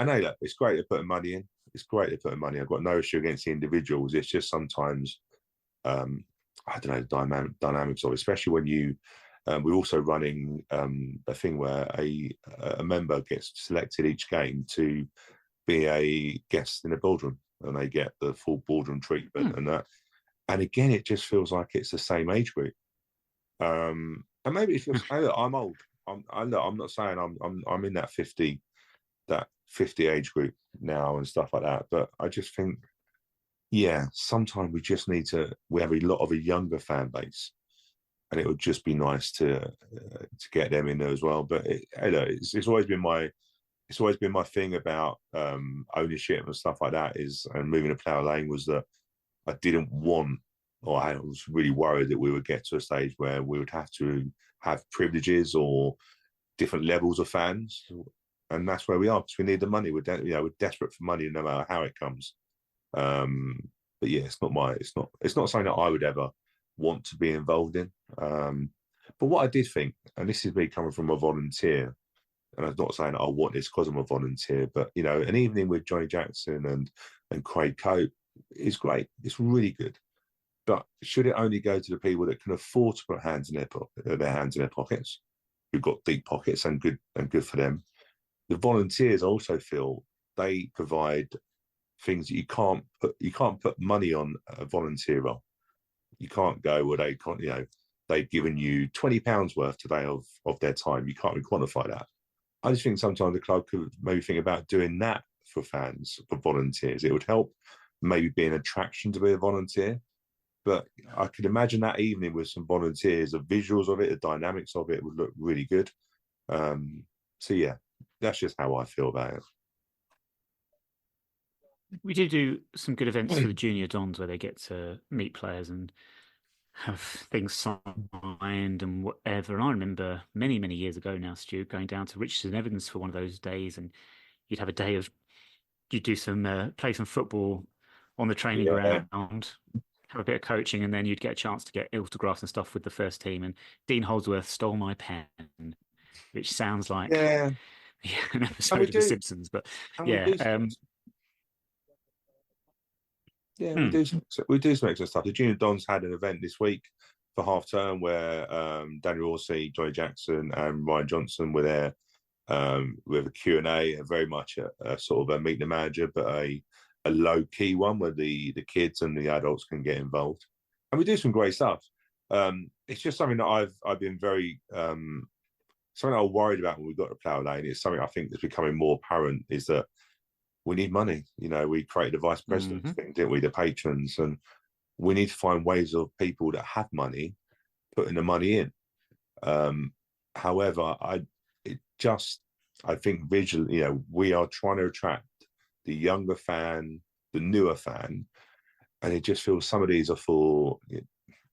know that it's great to put money in. It's great to put money. I've got no issue against the individuals. It's just sometimes, I don't know, the dynamics of it, especially when you. We're also running a thing where a member gets selected each game to be a guest in the boardroom, and they get the full boardroom treatment and that. And again, it just feels like it's the same age group. And maybe it's just I'm old. I'm not saying I'm in that 50 age group now and stuff like that. But I just think, yeah, sometimes we just need to. We have a lot of a younger fan base, and it would just be nice to get them in there as well. But it's always been my thing about ownership and stuff like that. And moving to Plough Lane was that I didn't want, or I was really worried that we would get to a stage where we would have to have privileges or different levels of fans, and that's where we are because we need the money. We're desperate for money no matter how it comes. But yeah, it's not something that I would ever want to be involved in. But what I did think, and this is me coming from a volunteer, and I'm not saying I want this because I'm a volunteer, but you know, an evening with Johnny Jackson and Craig Cope is great. It's really good. But should it only go to the people that can afford to put their hands in their pockets, who've got deep pockets and good for them? The volunteers also feel they provide things that you can't put money on a volunteer role. You can't go, well, they can't, they've given you £20 worth today of their time. You can't really quantify that. I just think sometimes the club could maybe think about doing that for fans, for volunteers. It would help maybe be an attraction to be a volunteer. But I could imagine that evening with some volunteers, the visuals of it, the dynamics of it would look really good. So yeah, that's just how I feel about it.
We do some good events for the junior dons where they get to meet players and have things signed and whatever. And I remember many, many years ago now, Stu, going down to Richardson Evans for one of those days, and you'd have a day of, you'd do some, play some football on the training ground, have a bit of coaching, and then you'd get a chance to get autographs and stuff with the first team. And Dean Holdsworth stole my pen, which sounds like an episode of The Simpsons. But
we do some extra stuff. The Junior Dons had an event this week for half term where Daniel Orsi, Johnny Jackson, and Ryan Johnson were there with a Q&A, very much a sort of a meet the manager, but a low key one where the kids and the adults can get involved, and we do some great stuff. It's just something that I've been very something I was worried about when we got to Plough Lane. It's something I think that's becoming more apparent, is that we need money. You know, we created a vice president thing, didn't we? The patrons, and we need to find ways of people that have money putting the money in. However, I think visually, you know, we are trying to attract the younger fan, the newer fan, and it just feels some of these are for.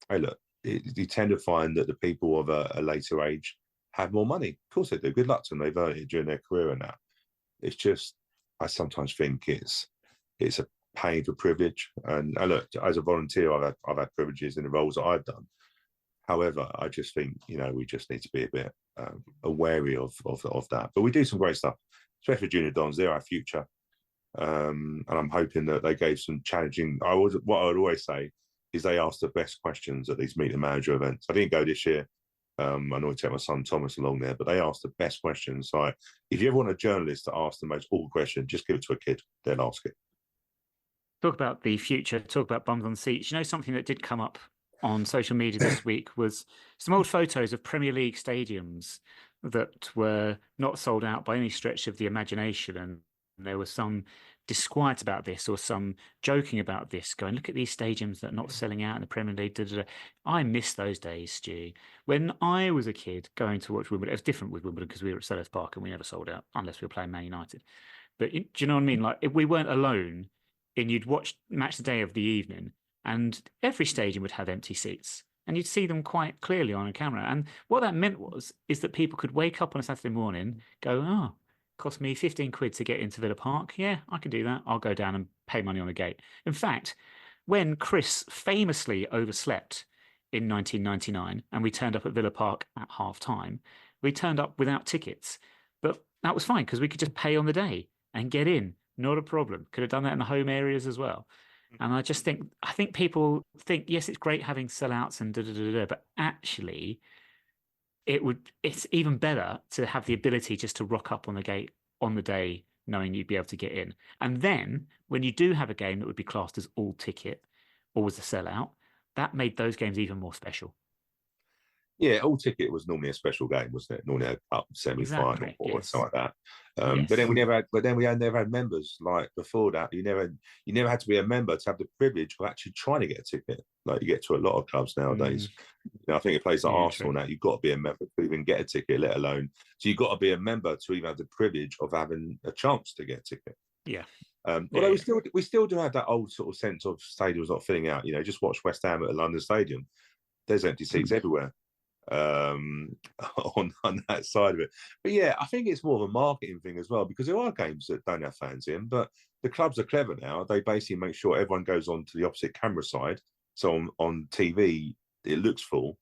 Hey, look, you tend to find that the people of a later age have more money. Of course they do. Good luck to them. They've earned it during their career and that. It's just, I sometimes think it's a pain for privilege. And look, as a volunteer, I've had privileges in the roles that I've done. However, I just think, you know, we just need to be a bit wary of that. But we do some great stuff, especially Junior Dons. They're our future. And I'm hoping that they gave some challenging. What I would always say is they asked the best questions at these meet the manager events. I didn't go this year. I normally take my son Thomas along there, but they asked the best questions. Like, if you ever want a journalist to ask the most awkward question, just give it to a kid. They'll ask it.
Talk about the future. Talk about bums on seats. You know, something that did come up on social media this week was some old photos of Premier League stadiums that were not sold out by any stretch of the imagination, and there was some disquiet about this, or some joking about this, going, look at these stadiums that are not selling out in the Premier League. I miss those days, Stu. When I was a kid going to watch Wimbledon, it was different with Wimbledon because we were at Sellers Park and we never sold out unless we were playing Man United. But do you know what I mean? Like, if we weren't alone, and you'd watch Match the Day of the evening, and every stadium would have empty seats, and you'd see them quite clearly on a camera. And what that meant is that people could wake up on a Saturday morning, go, oh, cost me 15 quid to get into Villa Park. Yeah, I can do that. I'll go down and pay money on the gate. In fact, when Chris famously overslept in 1999 and we turned up at Villa Park at half time, we turned up without tickets. But that was fine because we could just pay on the day and get in. Not a problem. Could have done that in the home areas as well. And I think people think, yes, it's great having sellouts and but actually it's even better to have the ability just to rock up on the gate on the day knowing you'd be able to get in. And then when you do have a game that would be classed as all ticket or was a sellout, that made those games even more special.
Yeah, all ticket was normally a special game, wasn't it? Normally a cup semi-final or something like that.
Yes.
But then we never had members. Like before that, you never had to be a member to have the privilege of actually trying to get a ticket. Like you get to a lot of clubs nowadays. You know, I think a place like Arsenal now, you've got to be a member to even get a ticket, let alone. So you've got to be a member to even have the privilege of having a chance to get a ticket.
Yeah.
Although we still do have that old sort of sense of stadiums not filling out. You know, just watch West Ham at a London stadium. There's empty seats everywhere. On that side of it, but yeah, I think it's more of a marketing thing as well, because there are games that don't have fans in, but the clubs are clever now. They basically make sure everyone goes on to the opposite camera side, so on TV it looks full,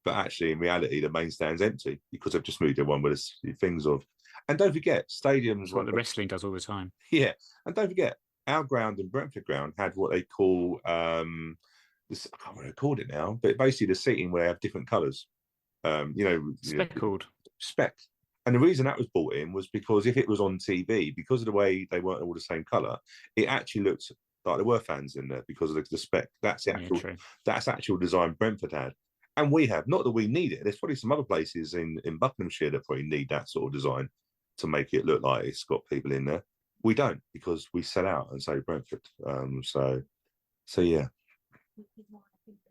but actually in reality the main stand's empty because they've just moved everyone with things of. And don't forget, stadiums,
that's what the wrestling does all the time.
Yeah, and don't forget, our ground and Brentford ground had what they call I can't remember what they called it now, but basically the seating where they have different colours.
Speckled.
Spec. And the reason that was brought in was because if it was on TV, because of the way they weren't all the same colour, it actually looked like there were fans in there because of the spec. That's the actual design Brentford had. And we have. Not that we need it. There's probably some other places in Buckinghamshire that probably need that sort of design to make it look like it's got people in there. We don't, because we sell out and say Brentford. So yeah.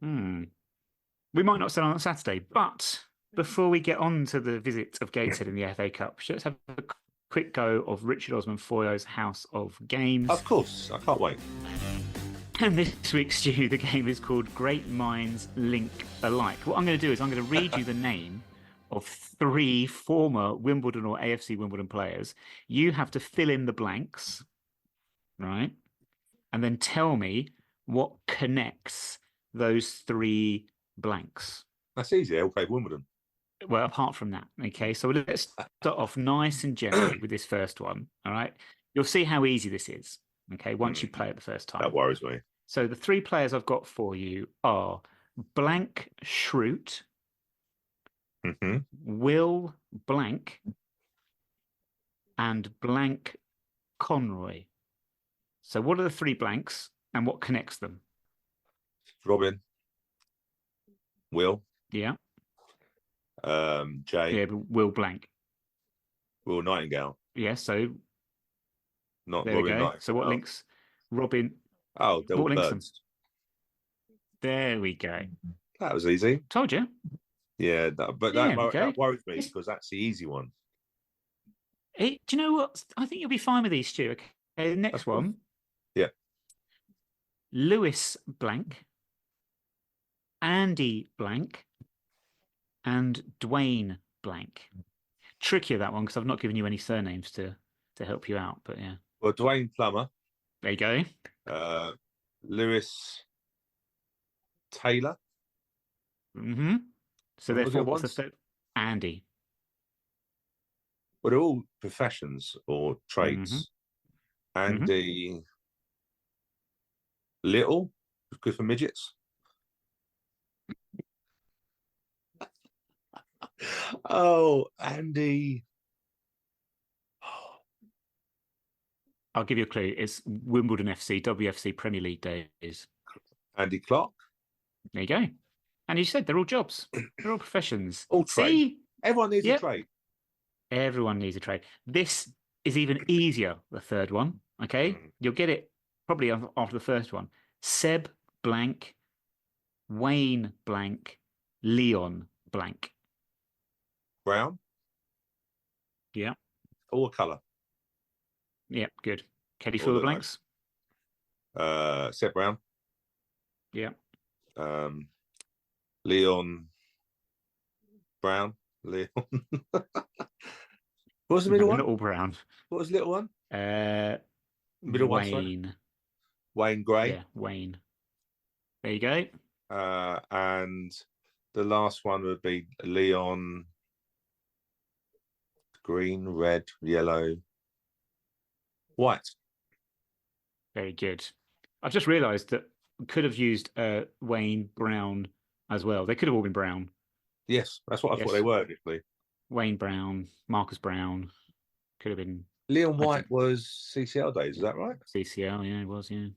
We might not sell on Saturday, but before we get on to the visit of Gateshead in the FA Cup, let's have a quick go of Richard Osman Foyo's House of Games.
Of course, I can't wait.
And this week, Stu, the game is called Great Minds Link Alike. What I'm going to do is I'm going to read you the name of 3 former Wimbledon or AFC Wimbledon players. You have to fill in the blanks, right? And then tell me what connects those three blanks?
That's easy. They all played Wimbledon.
Well, apart from that, okay. So let's start off nice and gently with this first one. All right, you'll see how easy this is. Okay, once you play it the first time.
That worries me.
So the three players I've got for you are Blank Shroot, Will Blank, and Blank Conroy. So what are the three blanks and what connects them?
Robin, Will,
Yeah.
Jay.
Yeah, but Will Blank.
Will Nightingale.
Yeah, so
Not
there
Robin
we go.
Nightingale.
So what links Robin?
Oh, they're all
what links
birds.
them? There we go.
That was easy.
Told you.
Yeah, that worries me because that's the easy one.
Do you know what? I think you'll be fine with these, Stu. Okay, the next one.
Yeah.
Lewis Blank, Andy Blank, and Dwayne Blank. Trickier that one because I've not given you any surnames to help you out, but yeah.
Well, Dwayne Plummer.
There you go.
Lewis Taylor.
So therefore, what's the third? Andy.
Well, they're all professions or trades. Andy Little, good for midgets. Oh, Andy.
I'll give you a clue. It's Wimbledon FC, WFC Premier League days.
Andy Clark.
There you go. And you said they're all jobs. They're all professions.
All trade.
See?
Everyone needs a trade.
Everyone needs a trade. This is even easier, the third one. Okay? You'll get it probably after the first one. Seb Blank, Wayne Blank, Leon Blank.
Brown?
Yeah.
All colour?
Yeah, good. Can you fill the blanks?
Seb Brown?
Yeah.
Leon Brown? Leon. What was the middle one?
Not all brown.
What was the little one? Middle
Wayne.
One, Wayne Gray.
Yeah, Wayne. There you go.
And the last one would be Leon. Green, red, yellow, white.
Very good. I've just realised that we could have used Wayne Brown as well. They could have all been Brown.
Yes, that's what I thought they were, actually.
Wayne Brown, Marcus Brown. Could have been.
Leon White was CCL days, is that right?
CCL, yeah, it was, yeah.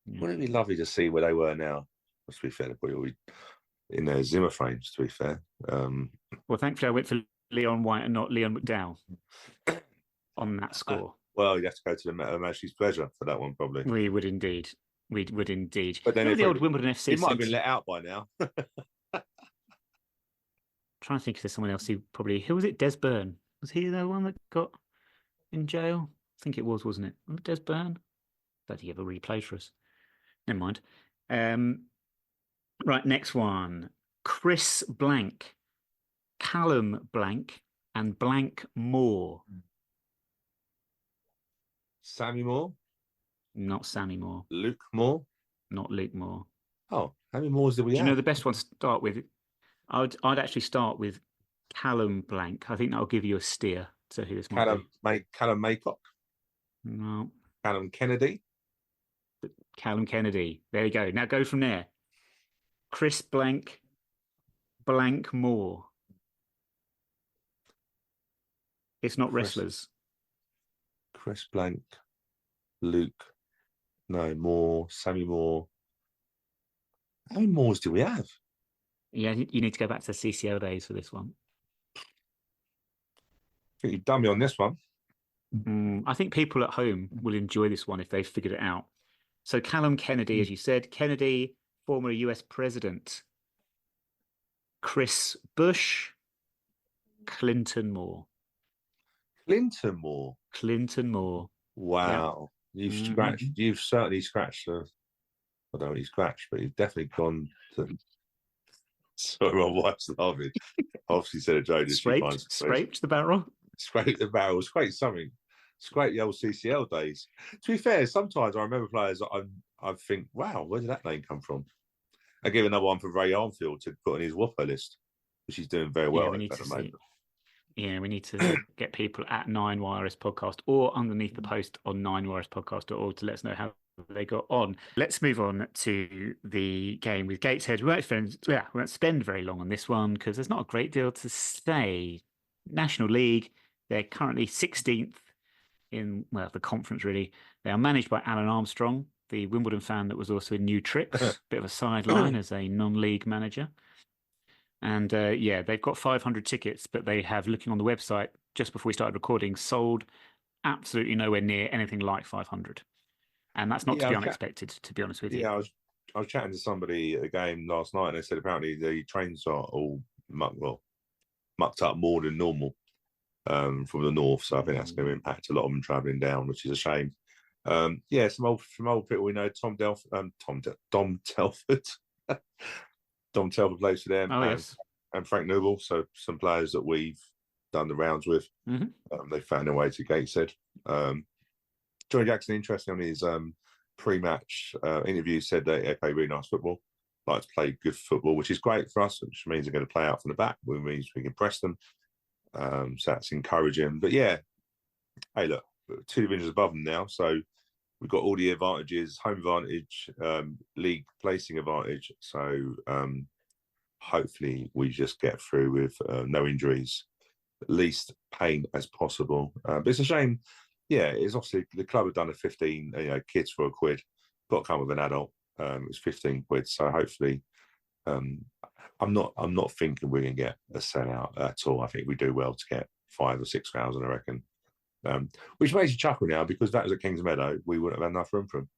Wouldn't it be lovely to see where they were now? To be fair, they'd probably be in their Zimmer frames, to be fair.
Well, thankfully, I went for Leon White and not Leon McDowell on that score.
Well, you have to go to the Majesty's Pleasure for that one, probably.
We would indeed. We would indeed.
But then
the old Wimbledon FC.
He might have been let out by now.
Trying to think if there's someone else who probably. Who was it? Des Byrne. Was he the one that got in jail? I think it was, wasn't it? Des Byrne? I don't think he ever really played for us. Never mind. Right, next one. Chris Blank, Callum Blank, and Blank Moore.
Sammy Moore?
Not Sammy Moore.
Luke Moore?
Not Luke Moore.
Oh, how many Moores did we have?
Do you know the best one to start with? I'd actually start with Callum Blank. I think that'll give you a steer to who this might be.
Callum Maycock?
No.
Callum Kennedy?
Callum Kennedy. There you go. Now go from there. Chris Blank, Blank Moore. It's not wrestlers.
Chris Blank, Luke, no, Moore, Sammy Moore. How many Moores do we have?
Yeah, you need to go back to the CCL days for this one.
I think you've done me on this one.
I think people at home will enjoy this one if they've figured it out. So Callum Kennedy, as you said, Kennedy, former US president. Chris Bush, Clinton Moore.
Clinton Moore.
Clinton Moore.
Wow. Yep. You've certainly scratched I don't know what you scratched, but you've definitely gone to sorry, my wife's laughing. Obviously said a joke.
Scraped the barrel.
Scraped the barrel, scraped something. It's great, the old CCL days. To be fair, sometimes I remember players that I think, wow, where did that name come from? I give another one for Ray Armfield to put on his Whopper list, which he's doing very well.
Yeah, we need to see. Yeah, we need to get people at 9YRS Podcast or underneath the post on 9YRS Podcast.org to let us know how they got on. Let's move on to the game with Gateshead. We won't spend very long on this one because there's not a great deal to say. National League, they're currently 16th in, well, the conference really. They are managed by Alan Armstrong, the Wimbledon fan that was also in New Tricks, bit of a sideline as a non-league manager. And yeah, they've got 500 tickets, but they have, looking on the website just before we started recording, sold absolutely nowhere near anything like 500. And that's not to be unexpected, to be honest with you.
Yeah, I was chatting to somebody at the game last night, and they said apparently the trains are all mucked up more than normal from the north. So I think that's going to impact a lot of them travelling down, which is a shame. Yeah, from old people we know, Dom Telford. Dom Telford plays for them, and Frank Noble. So some players that we've done the rounds with. They found their way to Gateshead. Johnny Jackson, interesting on his pre-match interview, said that they play really nice football, like to play good football, which is great for us, which means they're going to play out from the back, which means we can press them. So that's encouraging. But yeah, hey, look, 2 divisions above them now, so we've got all the advantages, home advantage, league placing advantage. So hopefully we just get through with no injuries, least pain as possible. But it's a shame. Yeah, it's obviously the club have done a 15, kids for £1. Got to come with an adult. It's 15 quid. So hopefully, I'm not thinking we're going to get a sellout at all. I think we do well to get 5,000 or 6,000, I reckon. Which makes you chuckle now, because that was at Kings Meadow, we wouldn't have had enough room for them.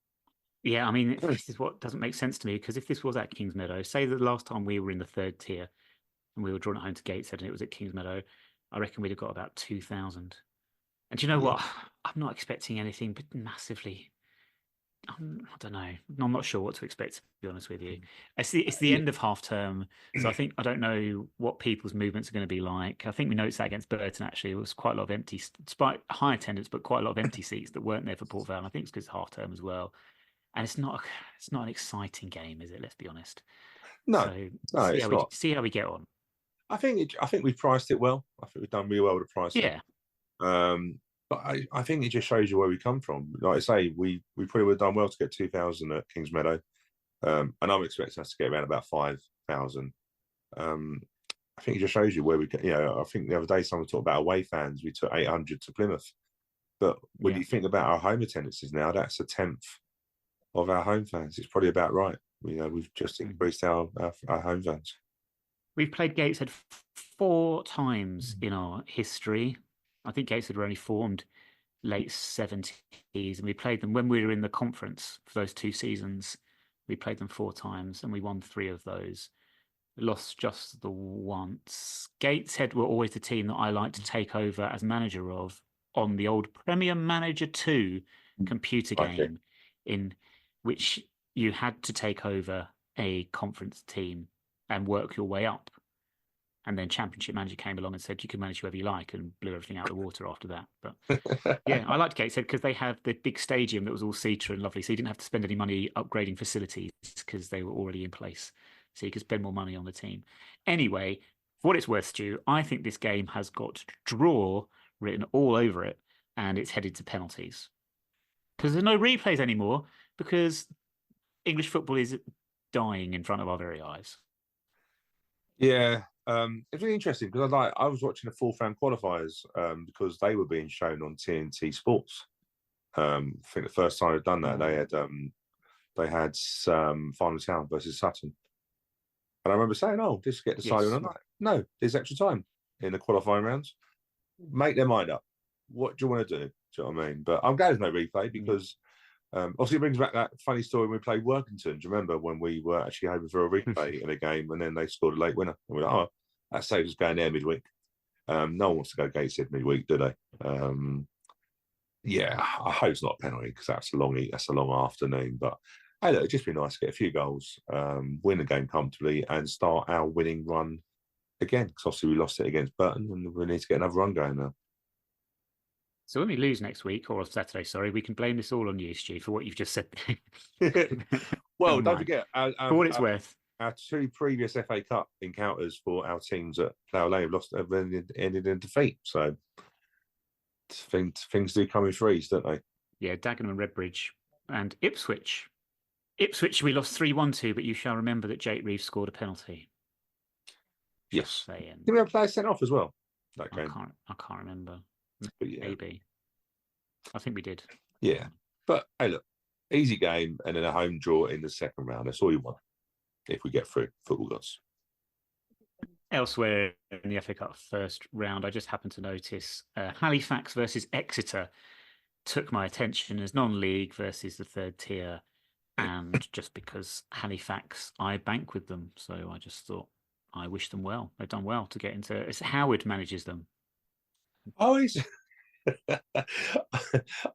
Yeah, I mean, this is what doesn't make sense to me, because if this was at Kings Meadow, say the last time we were in the 3rd tier and we were drawn at home to Gateshead and it was at Kings Meadow, I reckon we'd have got about 2,000. And do you know what? I'm not expecting anything but massively. I don't know. I'm not sure what to expect, to be honest with you. It's the end of half term, so I don't know what people's movements are going to be like. I think we noticed that against Burton, actually. It was quite a lot of empty, despite high attendance, but quite a lot of empty seats that weren't there for Port Vale. And I think it's because it's half term as well. And it's not an exciting game, is it? Let's be honest.
No,
see how we get on.
I think we've priced it well. I think we've done really well to price it. Yeah. But I think it just shows you where we come from. Like I say, we probably would have done well to get 2,000 at Kings Meadow, and I'm expecting us to get around about 5,000. I think it just shows you where we get. I think the other day someone talked about away fans. We took 800 to Plymouth, but when you think about our home attendances now, that's 1/10 of our home fans. It's probably about right. We've just increased our home fans.
We've played Gateshead 4 times in our history. I think Gateshead were only formed late 70s, and we played them when we were in the conference for those 2 seasons. We played them 4 times, and we won 3 of those. We lost just the once. Gateshead were always the team that I liked to take over as manager of on the old Premier Manager 2 computer game, in which you had to take over a conference team and work your way up. And then Championship Manager came along and said you can manage whoever you like, and blew everything out of the water after that. But yeah, I liked Gateshead because they had the big stadium that was all cedar and lovely, so you didn't have to spend any money upgrading facilities because they were already in place. So you could spend more money on the team. Anyway, for what it's worth, Stu, I think this game has got draw written all over it, and it's headed to penalties. Because there's no replays anymore, because English football is dying in front of our very eyes.
Yeah. It's really interesting because I was watching the 4th round qualifiers because they were being shown on TNT Sports. I think the first time they'd done that, they had Final Town versus Sutton, and I remember saying, "Oh, this get decided on a night." No, there's extra time in the qualifying rounds. Make their mind up. What do you want to do? Do you know what I mean? But I'm glad there's no replay because obviously it brings back that funny story when we played Workington. Do you remember when we were actually hoping for a replay in a game and then they scored a late winner? And we're like, oh, that saves us going there midweek. No one wants to go Gateshead midweek, do they? Yeah, I hope it's not a penalty because that's a long afternoon. But hey, look, it'd just be nice to get a few goals, win the game comfortably, and start our winning run again. Because obviously we lost it against Burton, and we need to get another run going now.
So when we lose next week, or on Saturday, sorry, we can blame this all on you, Stu, for what you've just said.
Well,
Oh,
don't
my.
forget,
For what it's worth.
our two previous FA Cup encounters for our teams at Plough Lane have ended in defeat. So things do come in threes, don't they?
Yeah, Dagenham and Redbridge and Ipswich. Ipswich we lost 3-1 to, but you shall remember that Jake Reeves scored a penalty.
Yes.
Saying.
Did we have players sent off as well? That game.
I can't remember.
But yeah.
Maybe. I think we did.
Yeah. But hey, look, easy game and then a home draw in the second round. That's all you want if we get through, football gods.
Elsewhere in the FA Cup first round, I just happened to notice Halifax versus Exeter took my attention as non-league versus the third tier. And just because Halifax, I bank with them. So I just thought I wish them well. They've done well to get into it. Howard manages them.
I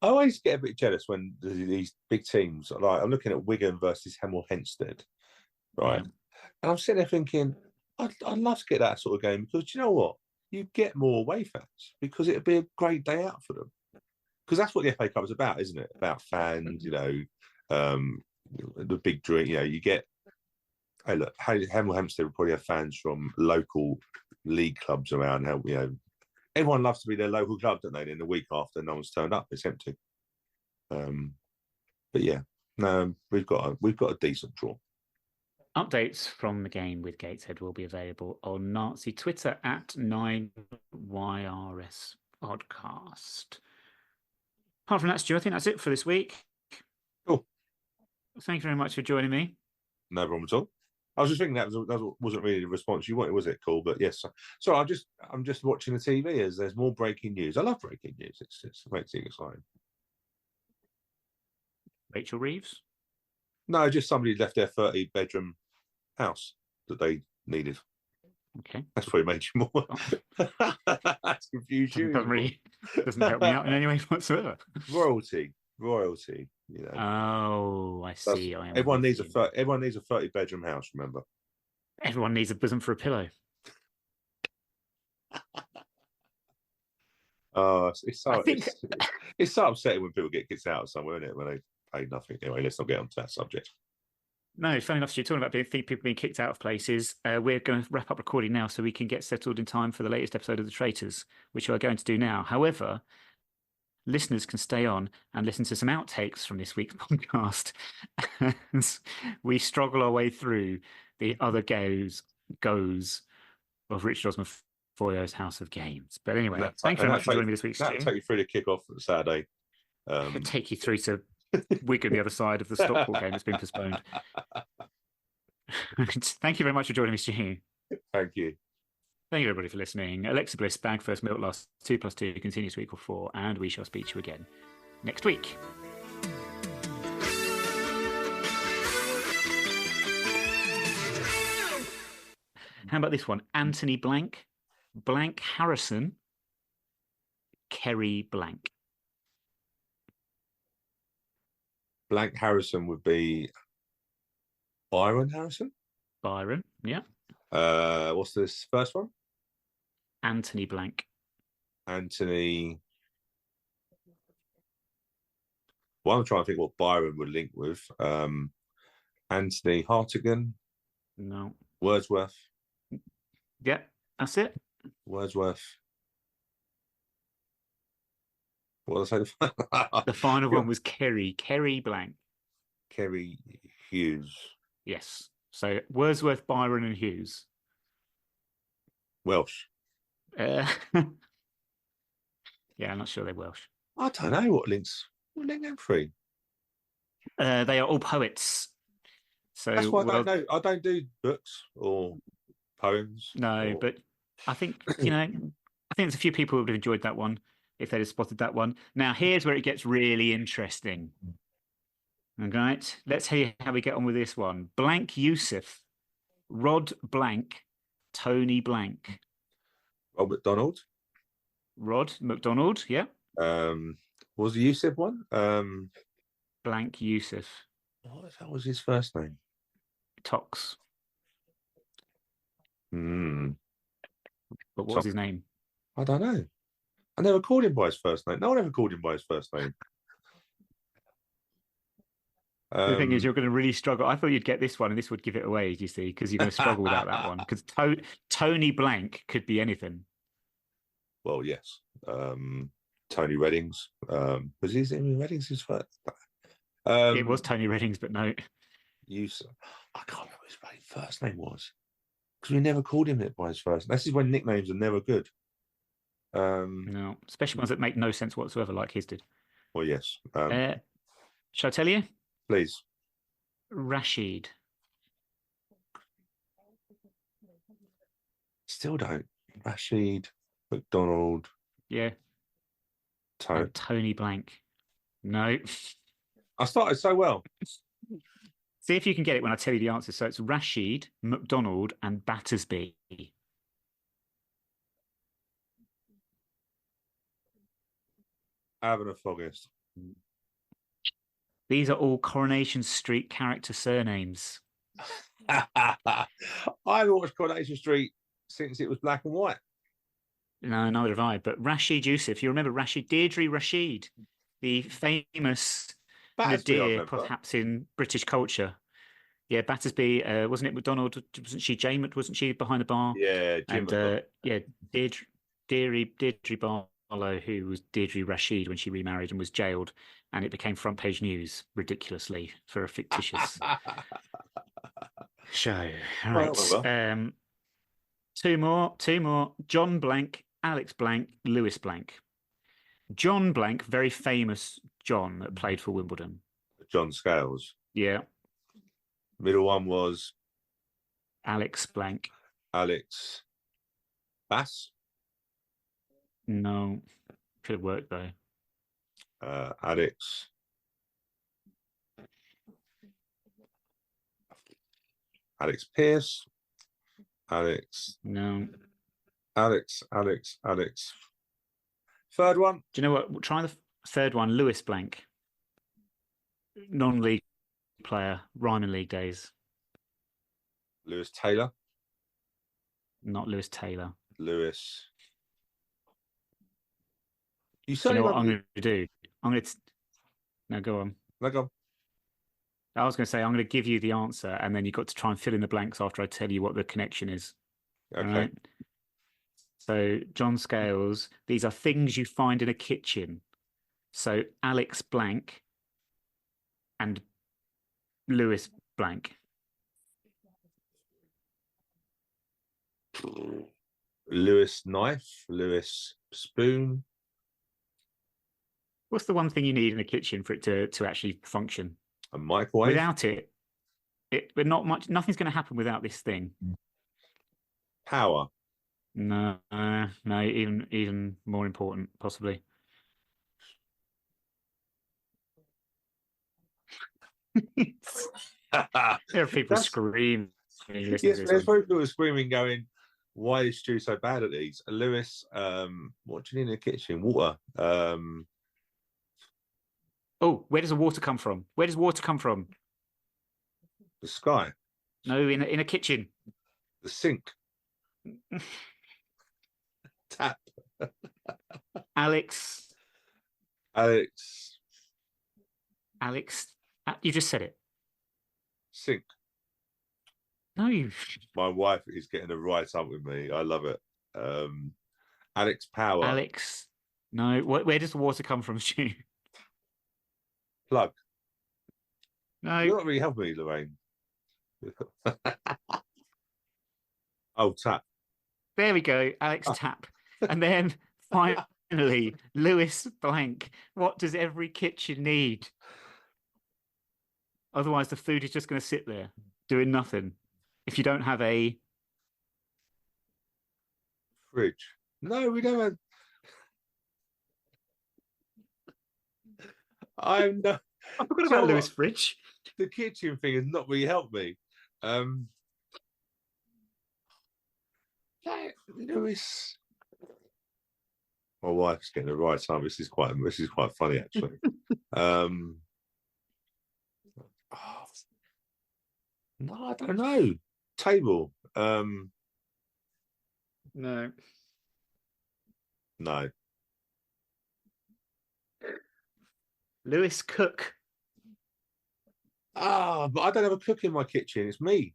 always get a bit jealous when these big teams, like I'm looking at Wigan versus Hemel Hempstead, right?
Yeah.
And I'm sitting there thinking, I'd love to get that sort of game because you know what? You get more away fans because it'd be a great day out for them. Because that's what the FA Cup is about, isn't it? About fans, you know, the big dream. You know, you get. Hey, look, Hemel Hempstead will probably have fans from local league clubs around. You know, everyone loves to be their local club, don't they? In the week after, no one's turned up; it's empty. But yeah, no, we've got a decent draw.
Updates from the game with Gateshead will be available on Nazi Twitter at 9YRS Podcast. Apart from that, Stu, I think that's it for this week.
Cool.
Thank you very much for joining me.
No problem at all. I was just thinking that wasn't really the response you wanted, was it? Cool, but yes. So I'm just watching the TV as there's more breaking news. I love breaking news. It makes it exciting.
Rachel Reeves?
No, just somebody left their 30-bedroom house that they needed.
Okay.
That's probably made you more. That's confused you.
Doesn't help me out in any way whatsoever.
Royalty, you know.
Oh, I see.
Everyone needs a 30-bedroom house. Remember,
everyone needs a bosom for a pillow.
Oh, it's so upsetting when people get kicked out of somewhere, isn't it? When they pay nothing. Anyway, let's not get onto that subject.
No, funny enough, you're talking about people being kicked out of places. We're going to wrap up recording now so we can get settled in time for the latest episode of The Traitors, which we're going to do now. However, listeners can stay on and listen to some outtakes from this week's podcast as we struggle our way through the other goes of Richard Osman Foyo's House of Games. But anyway, thank you very much for joining me this week, Stu.
That'll take you through the kick-off on Saturday.
Take you through to Wigan, the other side of the Stockport game that's been postponed. Thank you very much for joining me, Stu.
Thank you.
Thank you, everybody, for listening. Alexa Bliss, bag first, milk last, 2+2 continues to equal 4, and we shall speak to you again next week. How about this one? Anthony Blank, Blank Harrison, Kerry Blank.
Blank Harrison would be Byron Harrison?
Byron, yeah.
What's this first one?
Anthony Blank.
Anthony. Well, I'm trying to think what Byron would link with. Anthony Hartigan.
No.
Wordsworth.
Yeah, that's it.
Wordsworth. What did I say?
The final one was Kerry Blank.
Kerry Hughes.
Yes. So Wordsworth, Byron, and Hughes.
Welsh.
Yeah, I'm not sure they're Welsh.
I don't know what link them three.
They are all poets. So
that's why I don't know. I don't do books or poems.
No, but I think I think there's a few people who would have enjoyed that one if they'd have spotted that one. Now here's where it gets really interesting. All right, let's hear how we get on with this one. Blank Yusuf, Rod Blank, Tony Blank. Rod McDonald, yeah.
What was the Yusuf one?
Blank Yusuf.
What was his first name?
Tox.
Hmm.
But what was his name?
I don't know. I never called him by his first name. No one ever called him by his first name.
The thing is, you're going to really struggle. I thought you'd get this one, and this would give it away. You see, because you're going to struggle without that one. Because Tony Blank could be anything.
Well, yes. Tony Reddings. Was he in Reddings his first?
It was Tony Reddings, but no.
I can't remember what his first name was because we never called him it by his first. This is when nicknames are never good.
No, especially ones that make no sense whatsoever, like his did.
Well, yes.
Shall I tell you?
Please.
Rashid.
Still don't. Rashid, McDonald.
Yeah. Tony Blank. No.
I started so well.
See if you can get it when I tell you the answer. So it's Rashid, McDonald, and Battersby.
Having a foggist.
These are all Coronation Street character surnames.
I haven't watched Coronation Street since it was black and white.
No, neither have I. But Rashid Youssef, you remember Deirdre Rashid, the famous Nadir, perhaps in British culture. Yeah, Battersby, wasn't it McDonald? Wasn't she Jane? Wasn't she behind the bar?
Yeah,
Deirdre Barlow, who was Deirdre Rashid when she remarried and was jailed, and it became front page news ridiculously for a fictitious show. All right. Two more. John Blank, Alex Blank, Lewis Blank. John Blank, very famous John that played for Wimbledon.
John Scales.
Yeah.
Middle one was
Alex Blank.
Alex Bass.
No, could have worked though.
Alex Pierce. Alex.
No.
Alex. Third one.
Do you know what? We'll try the third one. Lewis Blank. Non-league player, Ryman League days.
Lewis Taylor.
Not Lewis Taylor.
Lewis.
You know what I'm going to do? No, go on.
No, go on.
I was going to say, I'm going to give you the answer, and then you've got to try and fill in the blanks after I tell you what the connection is.
Okay.
Right? So, John Scales, these are things you find in a kitchen. So, Alex Blank and Lewis Blank.
Lewis knife, Lewis spoon.
What's the one thing you need in a kitchen for it to actually function?
A microwave.
Without but not much. Nothing's going to happen without this thing.
Power.
No, even more important, possibly. There are people screaming.
Yes, there's people screaming, going, "Why is Stu so bad at these?" Lewis, what do you need in the kitchen? Water.
Oh, where does the water come from? Where does water come from?
The sky.
No, in a kitchen.
The sink. Tap.
Alex. You just said it.
Sink.
No,
My wife is getting a right up with me. I love it. Alex Power.
Alex. No, where does the water come from, Stu?
Plug.
No.
You're not really helping me, Lorraine. Oh, tap.
There we go, Alex Tap. And then finally, Lewis Blank. What does every kitchen need? Otherwise, the food is just going to sit there doing nothing. If you don't have a
fridge. No, we don't have. I
forgot about Lewis Fridge.
The kitchen thing has not really helped me. Lewis. My wife's getting the right time. This is quite funny, actually. No, I don't know. Table.
No.
No.
Lewis Cook.
Ah, but I don't have a cook in my kitchen. It's me.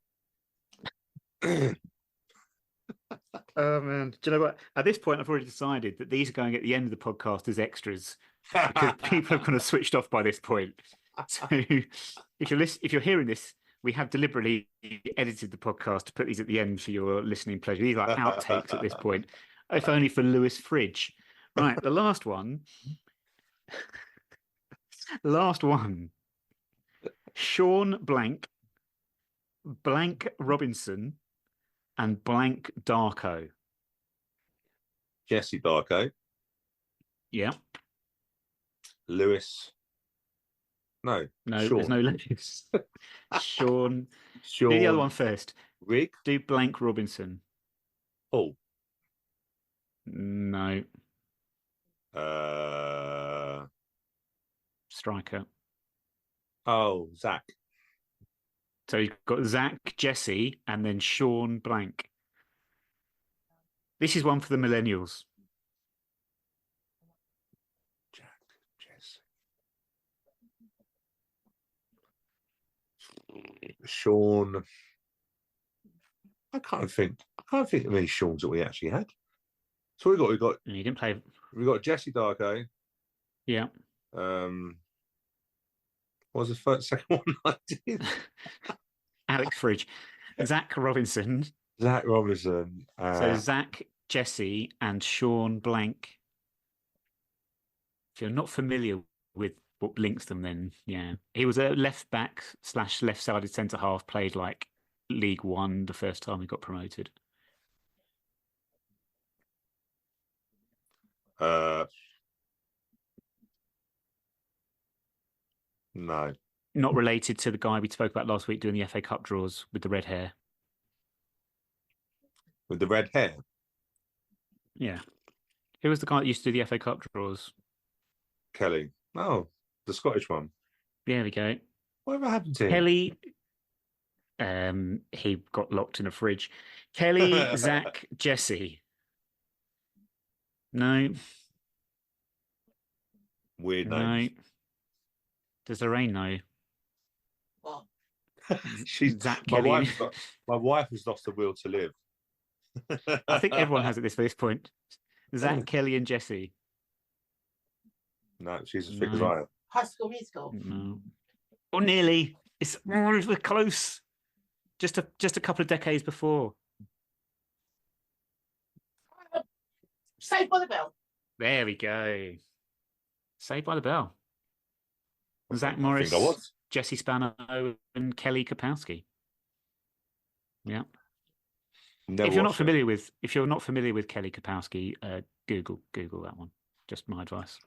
Oh man, do you know what? At this point, I've already decided that these are going at the end of the podcast as extras because people have kind of switched off by this point. So, if you're hearing this, we have deliberately edited the podcast to put these at the end for your listening pleasure. These are like outtakes at this point, if only for Lewis Fridge. Right, the last one. Last one. Sean Blank, Blank Robinson, and Blank Darko.
Jesse Darko.
Yeah.
Lewis. No,
No,
Sean.
there's no Lewis. Sean. Do the other one first.
Rig.
Do Blank Robinson.
Paul.
No.
Uh.
Striker.
Oh, Zach.
So you've got Zach, Jesse, and then Sean Blank. This is one for the millennials.
Jack, Jesse. Sean. I can't think of many Seans that we actually had. So we got.
You didn't play.
We got Jesse Darko.
Yeah.
What was the second one I did?
Alex Fridge. Zach Robinson.
Zach Robinson.
So Zach, Jesse, and Sean Blank. If you're not familiar with what links them, then yeah. He was a left back / left sided centre half, played like League One the first time he got promoted.
No.
Not related to the guy we spoke about last week doing the FA Cup draws with the red hair.
With the red hair?
Yeah. Who was the guy that used to do the FA Cup draws?
Kelly. Oh, the Scottish one.
There we go.
Whatever happened to him?
Kelly. He got locked in a fridge. Kelly, Zach, Jesse. No.
Weird
No.
names.
Does Lorraine know?
What?
She's
Zach
my
Kelly.
wife has lost the will to live.
I think everyone has at this point. Zach, Kelly, and Jesse.
No, she's as thick as I am.
High School Musical.
No. Or nearly. It's we're close. Just a couple of decades before.
Saved by the Bell.
There we go. Saved by the Bell. Zach
I
Morris,
think I was.
Jesse Spano, and Kelly Kapowski. Yeah.
Never
If you're not
watched it.
familiar with Kelly Kapowski, Google that one. Just my advice.